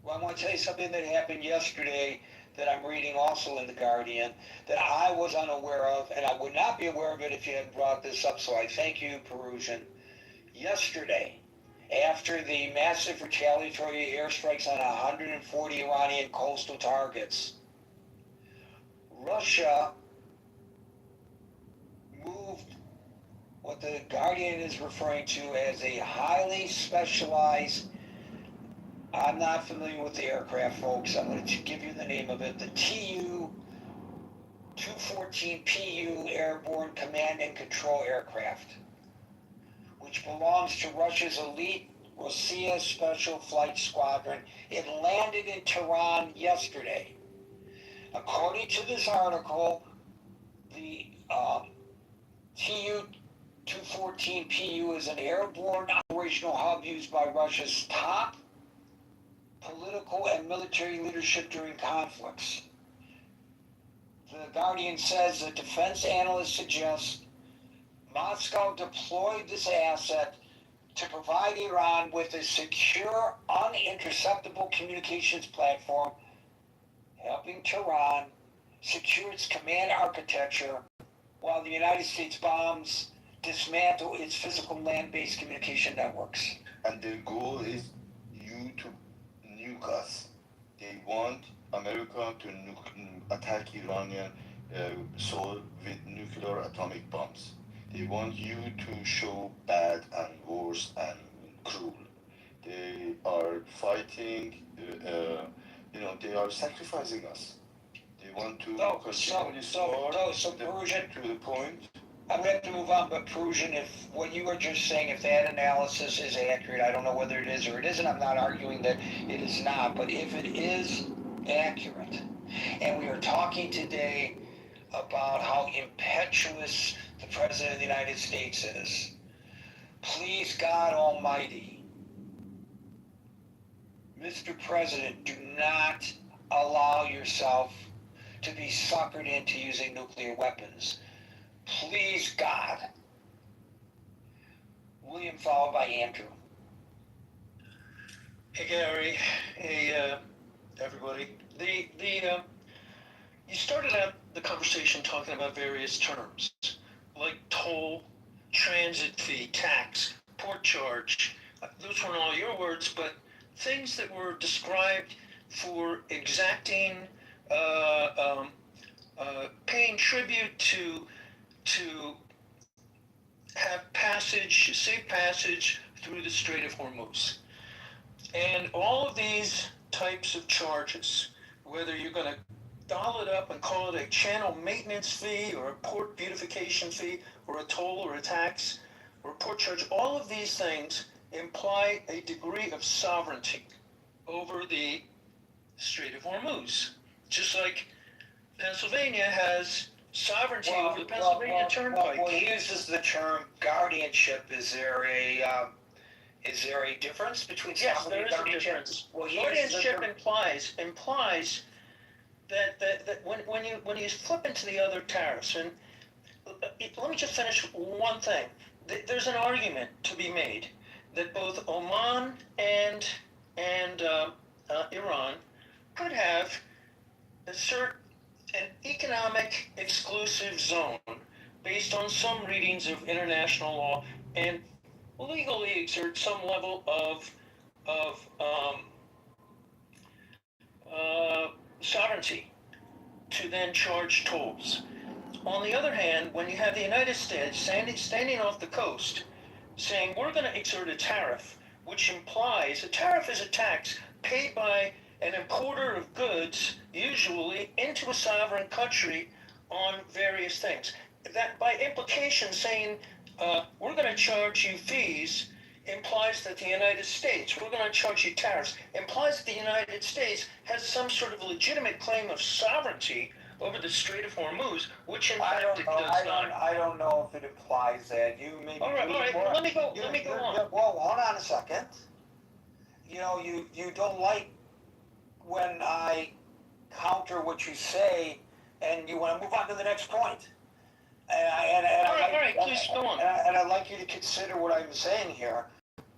Well, I want to tell you something that happened yesterday that I'm reading also in The Guardian that I was unaware of, and I would not be aware of it if you had brought this up, so I thank you, Perusian. Yesterday, after the massive retaliatory airstrikes on 140 Iranian coastal targets, Russia moved what the Guardian is referring to as a highly specialized, I'm not familiar with the aircraft, folks. I'm going to give you the name of it. The Tu-214PU Airborne Command and Control Aircraft, which belongs to Russia's elite Rossiya Special Flight Squadron. It landed in Tehran yesterday. According to this article, the Tu-214PU is an airborne operational hub used by Russia's top political and military leadership during conflicts. The Guardian says the defense analyst suggests Moscow deployed this asset to provide Iran with a secure, uninterceptable communications platform, helping Tehran secure its command architecture while the United States bombs dismantle its physical land-based communication networks. And their goal is you to nuke us. They want America to attack Iranian soil with nuclear atomic bombs. They want you to show bad and worse and cruel. They are fighting, they are sacrificing us. They want to continue this war to the point. I'm going to have to move on, but Perusian, if what you were just saying, if that analysis is accurate, I don't know whether it is or it isn't. I'm not arguing that it is not, but if it is accurate, and we are talking today about how impetuous the President of the United States is, please God Almighty, Mr. President, do not allow yourself to be suckered into using nuclear weapons. Please, God. William, followed by Andrew. Hey, Gary. Hey, everybody. You started out the conversation talking about various terms, like toll, transit fee, tax, port charge. Those weren't all your words, but things that were described for exacting, paying tribute to have safe passage through the Strait of Hormuz. And all of these types of charges, whether you're going to doll it up and call it a channel maintenance fee or a port beautification fee or a toll or a tax or a port charge, all of these things imply a degree of sovereignty over the Strait of Hormuz. Just like Pennsylvania has sovereignty over the Pennsylvania Turnpike. Well, he uses the term guardianship. Is there a difference between yes, there is a difference. Well, guardianship implies that when you flip into the other tariffs, and let me just finish one thing. There's an argument to be made that both Oman and Iran could have an economic exclusive zone based on some readings of international law and legally exert some level of sovereignty to then charge tolls. On the other hand, when you have the United States standing off the coast saying we're going to exert a tariff, which implies a tariff is a tax paid by an importer of goods, usually into a sovereign country on various things. That by implication saying we're going to charge you fees implies that the United States, we're going to charge you tariffs, implies that the United States has some sort of legitimate claim of sovereignty over the Strait of Hormuz, which in fact it does not. I don't know if it implies that. You may. All right. Well, let me go on. Well, hold on a second. You don't like when I counter what you say, and you want to move on to the next point. All right, please go on. And I'd like you to consider what I'm saying here.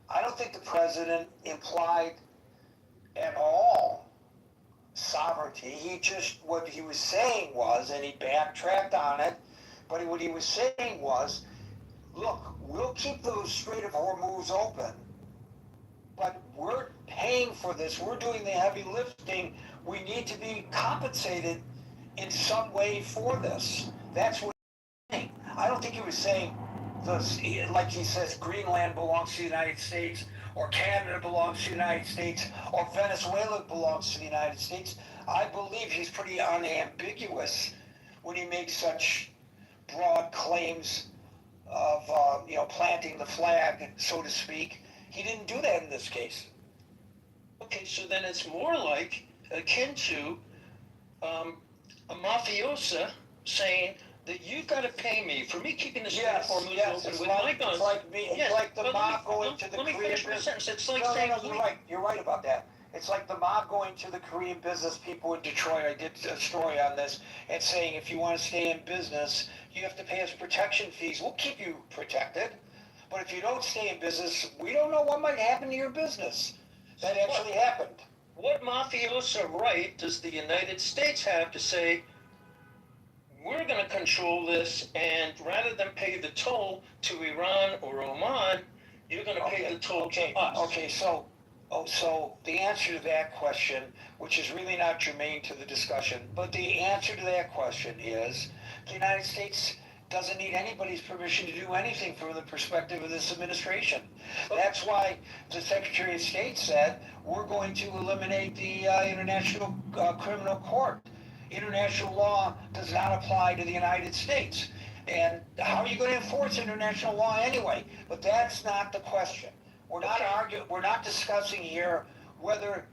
I don't think the president implied at all sovereignty. What he was saying was, and he backtracked on it, but what he was saying was, look, we'll keep those Strait of Hormuz open, but we're paying for this. We're doing the heavy lifting. We need to be compensated in some way for this. That's what he's saying. I don't think he was saying, like he says, Greenland belongs to the United States, or Canada belongs to the United States, or Venezuela belongs to the United States. I believe he's pretty unambiguous when he makes such broad claims of, planting the flag, so to speak. He didn't do that in this case. Okay, so then it's more like akin to a mafiosa saying that you've got to pay me for me keeping the Strait of Hormuz open with my guns. It's like the mob going to the Korean business. Let me finish my sentence. It's like saying you're right about that. It's like the mob going to the Korean business people in Detroit. I did a story on this, and saying if you want to stay in business, you have to pay us protection fees. We'll keep you protected, But if you don't stay in business, we don't know what might happen to your business. That actually happened. What mafioso right does the United States have to say, we're going to control this, and rather than pay the toll to Iran or Oman, you're going to pay the toll to us? Okay, so the answer to that question, which is really not germane to the discussion, but the answer to that question is the United States doesn't need anybody's permission to do anything from the perspective of this administration. That's why the Secretary of State said we're going to eliminate the International Criminal Court. International law does not apply to the United States. And how are you going to enforce international law anyway? But that's not the question. We're not arguing, we're not discussing here whether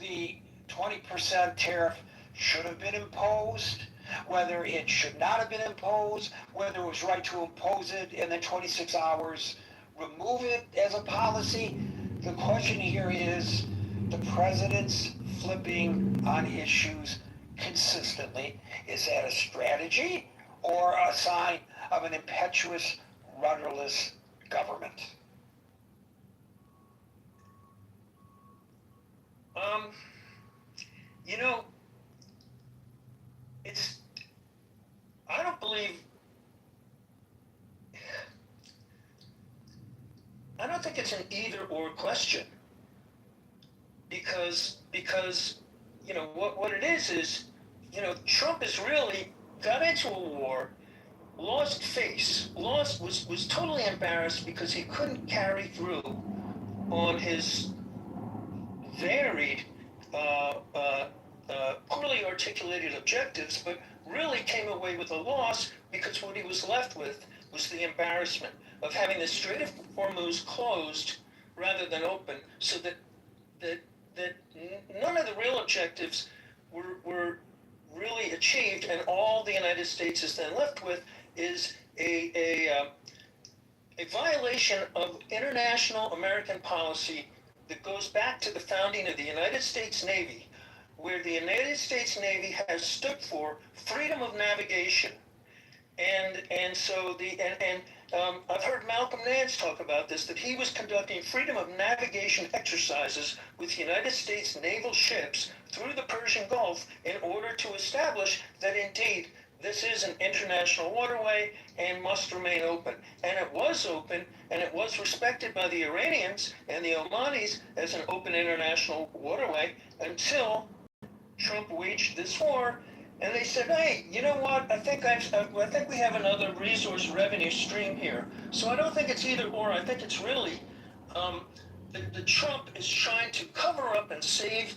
the 20% tariff should have been imposed, whether it should not have been imposed, whether it was right to impose it and then 26 hours remove it as a policy. The question here is the president's flipping on issues consistently. Is that a strategy or a sign of an impetuous, rudderless government? You know, I don't think it's an either or question. Because you know, what it is, you know, Trump has really got into a war, lost face, was totally embarrassed because he couldn't carry through on his varied, poorly articulated objectives, but really came away with a loss because what he was left with was the embarrassment of having the Strait of Hormuz closed rather than open, so that none of the real objectives were really achieved, and all the United States is then left with is a violation of international American policy that goes back to the founding of the United States Navy, where the United States Navy has stood for freedom of navigation. And so I've heard Malcolm Nance talk about this, that he was conducting freedom of navigation exercises with United States naval ships through the Persian Gulf in order to establish that indeed this is an international waterway and must remain open. And it was open, and it was respected by the Iranians and the Omanis as an open international waterway until Trump waged this war. And they said, hey, you know what? I think we have another resource revenue stream here. So I don't think it's either or. I think it's really the Trump is trying to cover up and save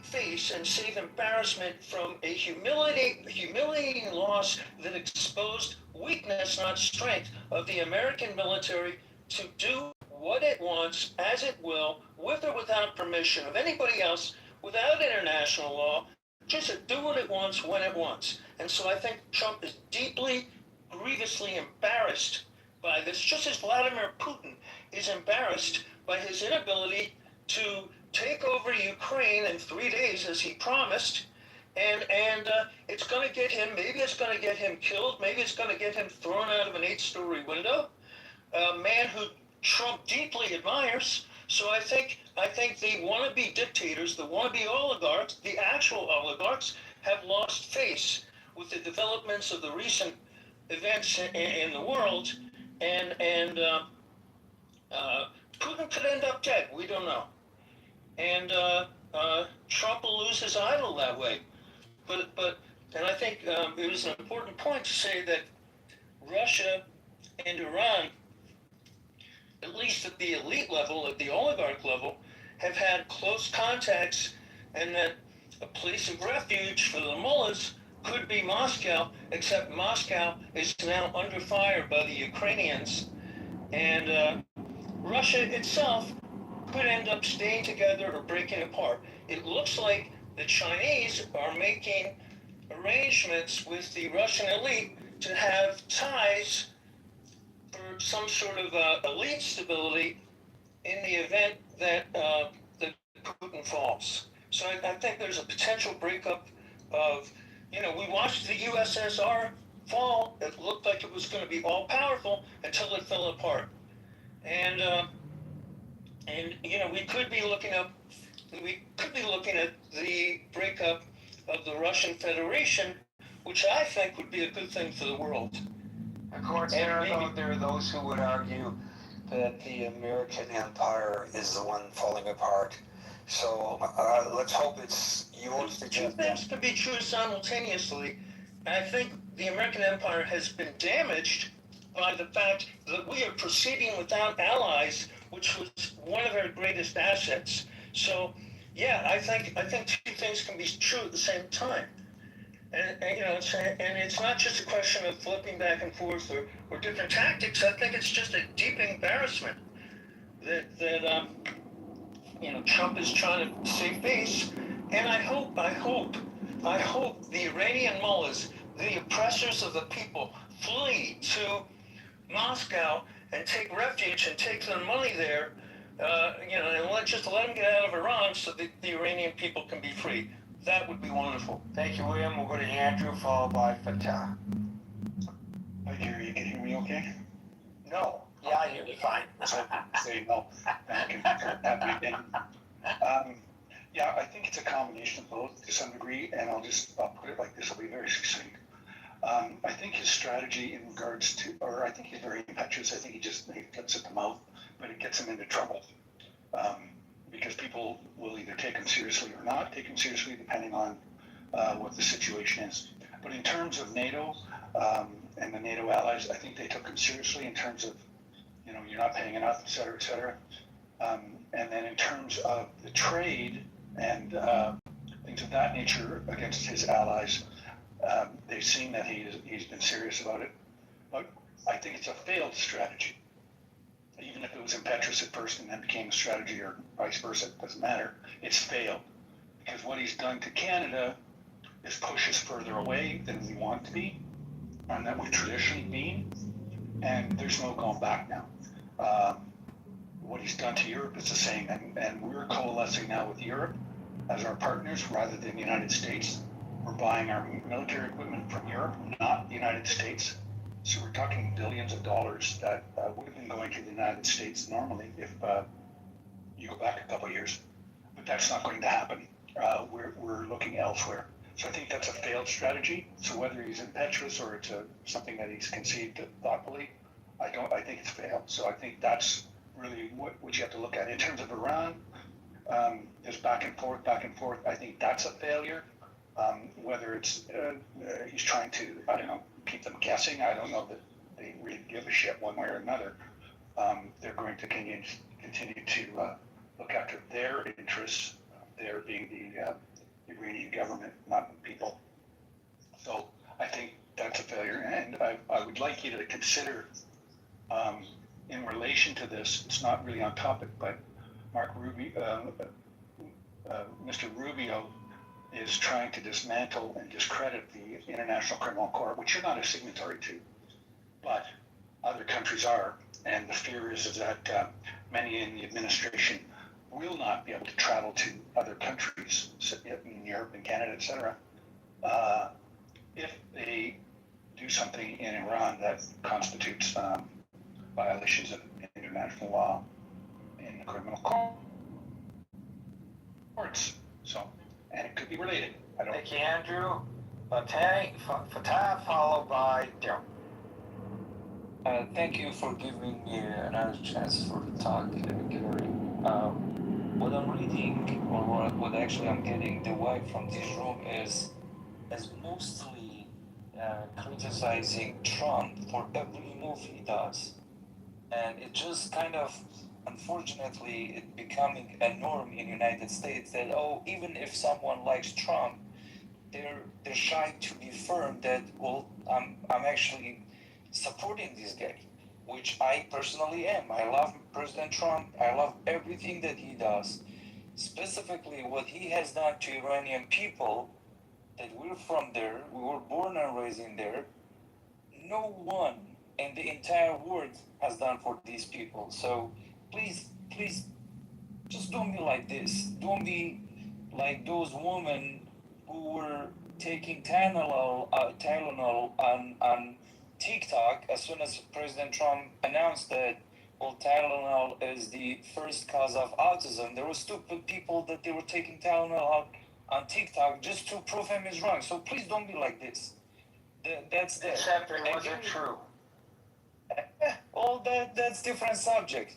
face and save embarrassment from a humiliating loss that exposed weakness, not strength, of the American military to do what it wants, as it will, with or without permission of anybody else, without international law, just to do what it wants when it wants. And so I think Trump is deeply, grievously embarrassed by this, just as Vladimir Putin is embarrassed by his inability to take over Ukraine in 3 days as he promised, and it's going to get him, maybe it's going to get him killed, maybe it's going to get him thrown out of an 8-story window, a man who Trump deeply admires. So I think the wannabe dictators, the wannabe oligarchs, the actual oligarchs, have lost face with the developments of the recent events in the world, and Putin could end up dead. We don't know. And Trump will lose his idol that way. And I think it was an important point to say that Russia and Iran, at least at the elite level, at the oligarch level, have had close contacts, and that a place of refuge for the mullahs could be Moscow, except Moscow is now under fire by the Ukrainians. And Russia itself could end up staying together or breaking apart. It looks like the Chinese are making arrangements with the Russian elite to have ties for some sort of elite stability in the event that Putin falls. So I think there's a potential breakup of, you know, we watched the USSR fall, it looked like it was going to be all powerful until it fell apart. And we could be looking at the breakup of the Russian Federation, which I think would be a good thing for the world. Of course, there are those who would argue that the American empire is the one falling apart. So let's hope it's yours to Two things can be true simultaneously. I think the American empire has been damaged by the fact that we are proceeding without allies, which was one of our greatest assets. So, yeah, I think two things can be true at the same time. And it's not just a question of flipping back and forth or different tactics. I think it's just a deep embarrassment that Trump is trying to save face. And I hope the Iranian mullahs, the oppressors of the people, flee to Moscow and take refuge and take their money there, and let them get out of Iran so that the Iranian people can be free. That would be wonderful. Thank you, William. We'll go to Andrew, followed by Fatah. Hi, Gary. You can hear me okay? No. Yeah, I hear you fine. Say no. Yeah, I think it's a combination of both to some degree, and I'll put it like this. I'll be very succinct. I think his strategy in regards to, or I think he's very impetuous. I think he flips at the mouth, but it gets him into trouble. Because people will either take him seriously or not take him seriously, depending on what the situation is. But in terms of NATO and the NATO allies, I think they took him seriously in terms of, you're not paying enough, et cetera, et cetera. And then in terms of the trade and things of that nature against his allies, they've seen that he's been serious about it. But I think it's a failed strategy. Even if it was impetuous at first and then became a strategy or vice versa, it doesn't matter. It's failed. Because what he's done to Canada is push us further away than we want to be, and that we've traditionally been, and there's no going back now. What he's done to Europe is the same, and we're coalescing now with Europe as our partners rather than the United States. We're buying our military equipment from Europe, not the United States. So we're talking billions of dollars that would have been going to the United States normally if you go back a couple of years. But that's not going to happen. We're looking elsewhere. So I think that's a failed strategy. So whether he's impetuous or it's something that he's conceived thoughtfully, I think it's failed. So I think that's really what you have to look at. In terms of Iran, there's back and forth. I think that's a failure. Whether it's he's trying to, keep them guessing. I don't know that they really give a shit one way or another. They're going to continue to look after their interests, there being the Iranian government, not the people. So I think that's a failure. And I would like you to consider, in relation to this, it's not really on topic, but Mr. Rubio is trying to dismantle and discredit the International Criminal Court, which you're not a signatory to, but other countries are. And the fear is that many in the administration will not be able to travel to other countries in Europe and Canada, etc., if they do something in Iran that constitutes violations of international law in the criminal courts. So, and it could be related. Thank you, Andrew. Fatah, followed by Daryl. Thank you for giving me another chance for the talk, Gary. What I'm reading, or what actually I'm getting, the vibe from this room is mostly criticizing Trump for every move he does. And it just kind of, unfortunately, it becoming a norm in the United States that, even if someone likes Trump, they're shy to be firm that, I'm actually supporting this guy, which I personally am. I love President Trump. I love everything that he does, specifically what he has done to Iranian people, that we're from there, we were born and raised in there. No one in the entire world has done for these people. So please, just don't be like this. Don't be like those women who were taking Tylenol on TikTok as soon as President Trump announced that, well, Tylenol is the first cause of autism. There were stupid people that they were taking Tylenol out on TikTok just to prove him is wrong. So please don't be like this. That's that. Except it wasn't true. Well, that's different subject.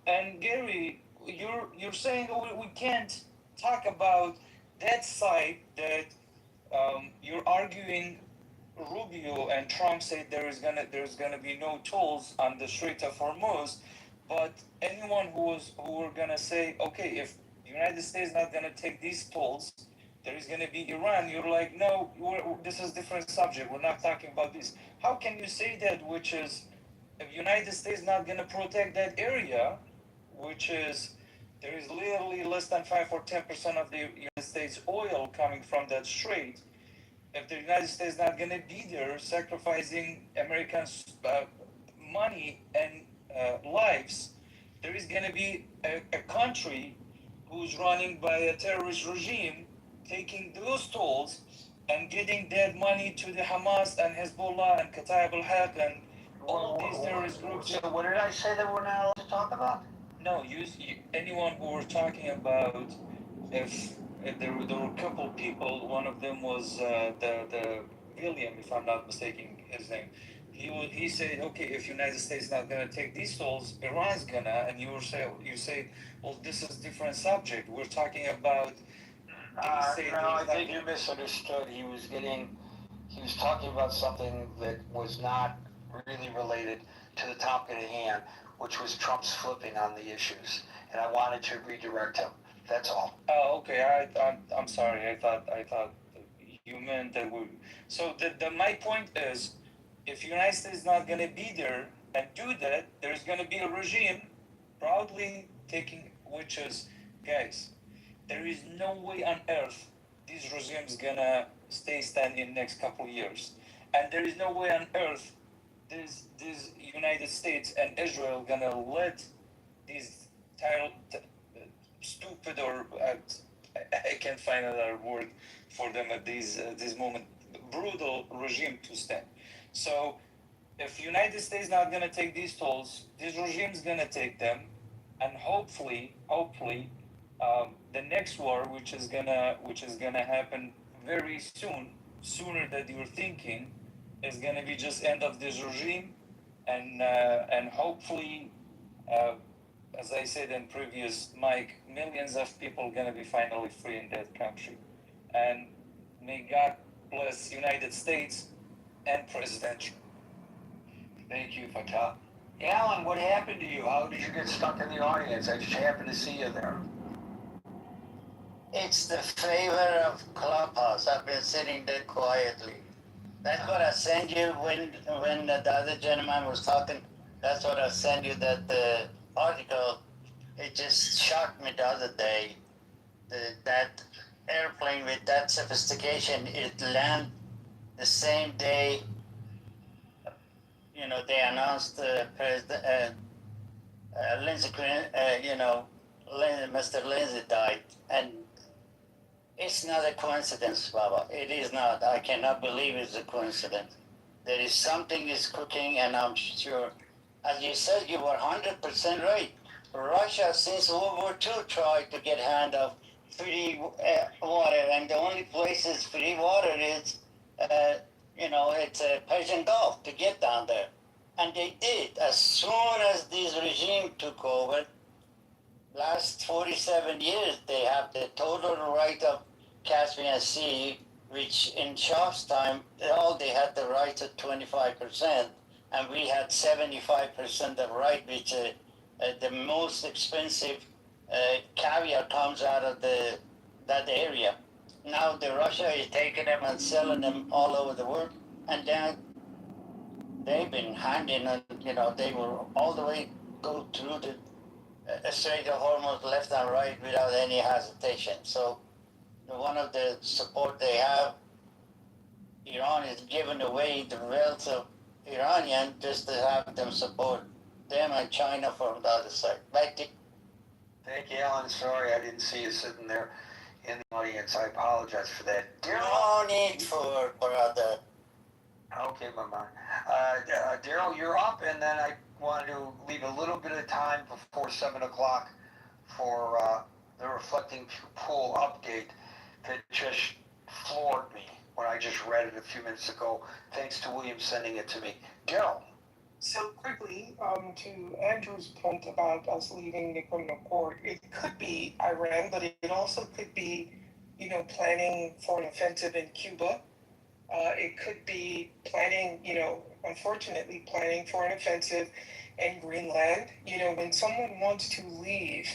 And Gary, you're saying we can't talk about that side that you're arguing. Rubio and Trump said there's gonna be no tolls on the Strait of Hormuz, but anyone who were gonna say, okay, if the United States not gonna take these tolls, there is gonna be Iran. You're like, no, this is different subject. We're not talking about this. How can you say that? Which is, if United States not gonna protect that area, which is there is literally less than 5 or 10% of the United States oil coming from that strait. If the United States not going to be there, sacrificing Americans' money and lives, there is going to be a country who's running by a terrorist regime, taking those tolls and getting that money to the Hamas and Hezbollah and Kataib al-Haq and all these terrorist groups. So what did I say that we're not allowed to talk about? No, anyone who were talking about if there were a couple of people. One of them was the William, if I'm not mistaken his name. He said, okay, if United States not gonna take these tolls, Iran's gonna. And you say, well, this is different subject. We're talking about. No, I think you misunderstood. He was talking about something that was not really related to the topic at hand, which was Trump's flipping on the issues, and I wanted to redirect him. That's all. Oh, okay. I'm sorry. I thought you meant that we. So my point is, if United States is not gonna be there and do that, there's gonna be a regime proudly taking, which is, guys, there is no way on earth these regimes gonna stay standing next couple years, and there is no way on earth this United States and Israel gonna let these stupid or I can't find another word for them at this moment, brutal regime to stand. So if United States not gonna take these tolls, this regime's gonna take them, and hopefully, the next war, which is gonna happen very soon, sooner than you're thinking, is gonna be just end of this regime, and hopefully. As I said in previous mic, millions of people are going to be finally free in that country. And may God bless United States and President Trump. Thank you, Fatah. Alan, what happened to you? How did you get stuck in the audience? I just happened to see you there. It's the favor of Clubhouse. I've been sitting there quietly. That's what I sent you when the other gentleman was talking. That's what I sent you, that article. It just shocked me the other day. That airplane with that sophistication, it landed the same day. You know, they announced President Lindsey, Mr. Lindsey died, and it's not a coincidence, Baba. It is not. I cannot believe it's a coincidence. There is something is cooking, and I'm sure, as you said, you were 100% right. Russia, since World War II, tried to get hand of free water, and the only places free water is, it's a Persian Gulf to get down there. And they did. As soon as this regime took over, last 47 years, they have the total right of Caspian Sea, which in Shah's time, they had the right of 25%, and we had 75% of right, which the most expensive caviar comes out of that area. Now the Russia is taking them and selling them all over the world, and then they've been handing, they will all the way go through the Strait of Hormuz left and right without any hesitation. So one of the support they have, Iran is giving away the wealth of Iranian just to have them support them and China from the other side. Thank you, Alan. Sorry I didn't see you sitting there. in the audience. I apologize for that. No need for brother. Okay, Mama. Daryl, you're up, and then I wanted to leave a little bit of time before 7 o'clock for the Reflecting Pool update that just floored me when I just read it a few minutes ago, thanks to William sending it to me. Daryl. So quickly, to Andrew's point about us leaving the criminal court, it could be Iran, but it also could be, planning for an offensive in Cuba. It could be planning, unfortunately, planning for an offensive in Greenland. When someone wants to leave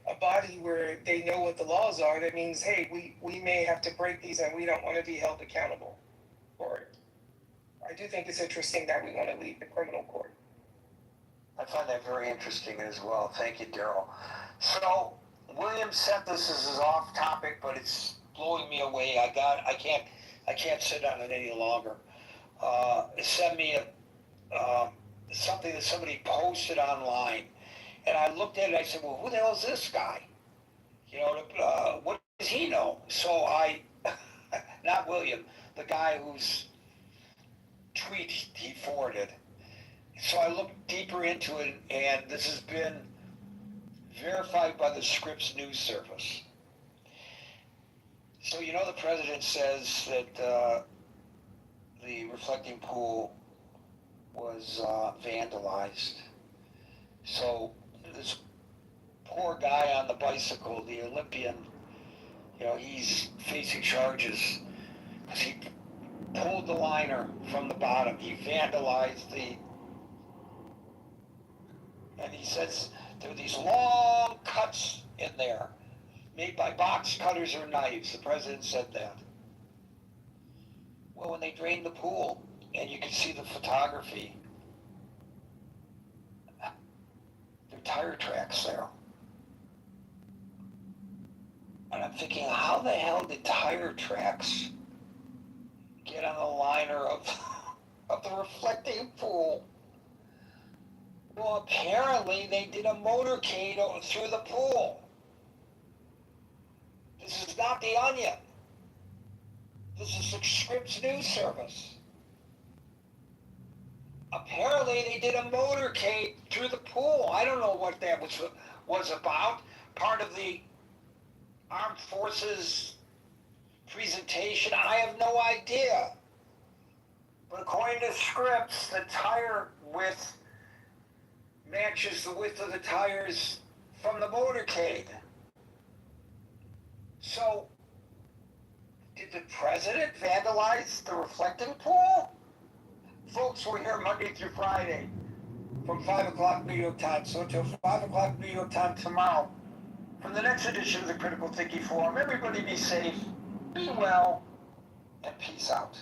a body where they know what the laws are, that means, hey, we may have to break these and we don't want to be held accountable for it. I do think it's interesting that we want to leave the criminal court. I find that very interesting as well. Thank you, Daryl. So, William said this is off topic, but it's blowing me away. I can't sit on it any longer. It sent me something that somebody posted online, and I looked at it. I said, "Well, who the hell is this guy? What does he know?" So not William, the guy whose tweet he forwarded. So I looked deeper into it, and this has been verified by the Scripps News Service. So the president says that the reflecting pool was vandalized. So this poor guy on the bicycle, the Olympian, he's facing charges because he pulled the liner from the bottom. He vandalized and he says there are these long cuts in there made by box cutters or knives. The president said that. Well, when they drained the pool, and you can see the photography, there are tire tracks there. And I'm thinking, how the hell did tire tracks get on the liner of the reflecting pool? Well, apparently they did a motorcade through the pool. This is not The Onion. This is the Scripps News Service. Apparently they did a motorcade through the pool. I don't know what that was about. Part of the Armed Forces presentation. I have no idea. But according to Scripps, the tire width matches the width of the tires from the motorcade. So, did the president vandalize the reflecting pool? Folks, we're here Monday through Friday from 5 o'clock New York time. So until 5 o'clock New York time tomorrow, from the next edition of the Critical Thinking Forum, everybody be safe, be well, and peace out.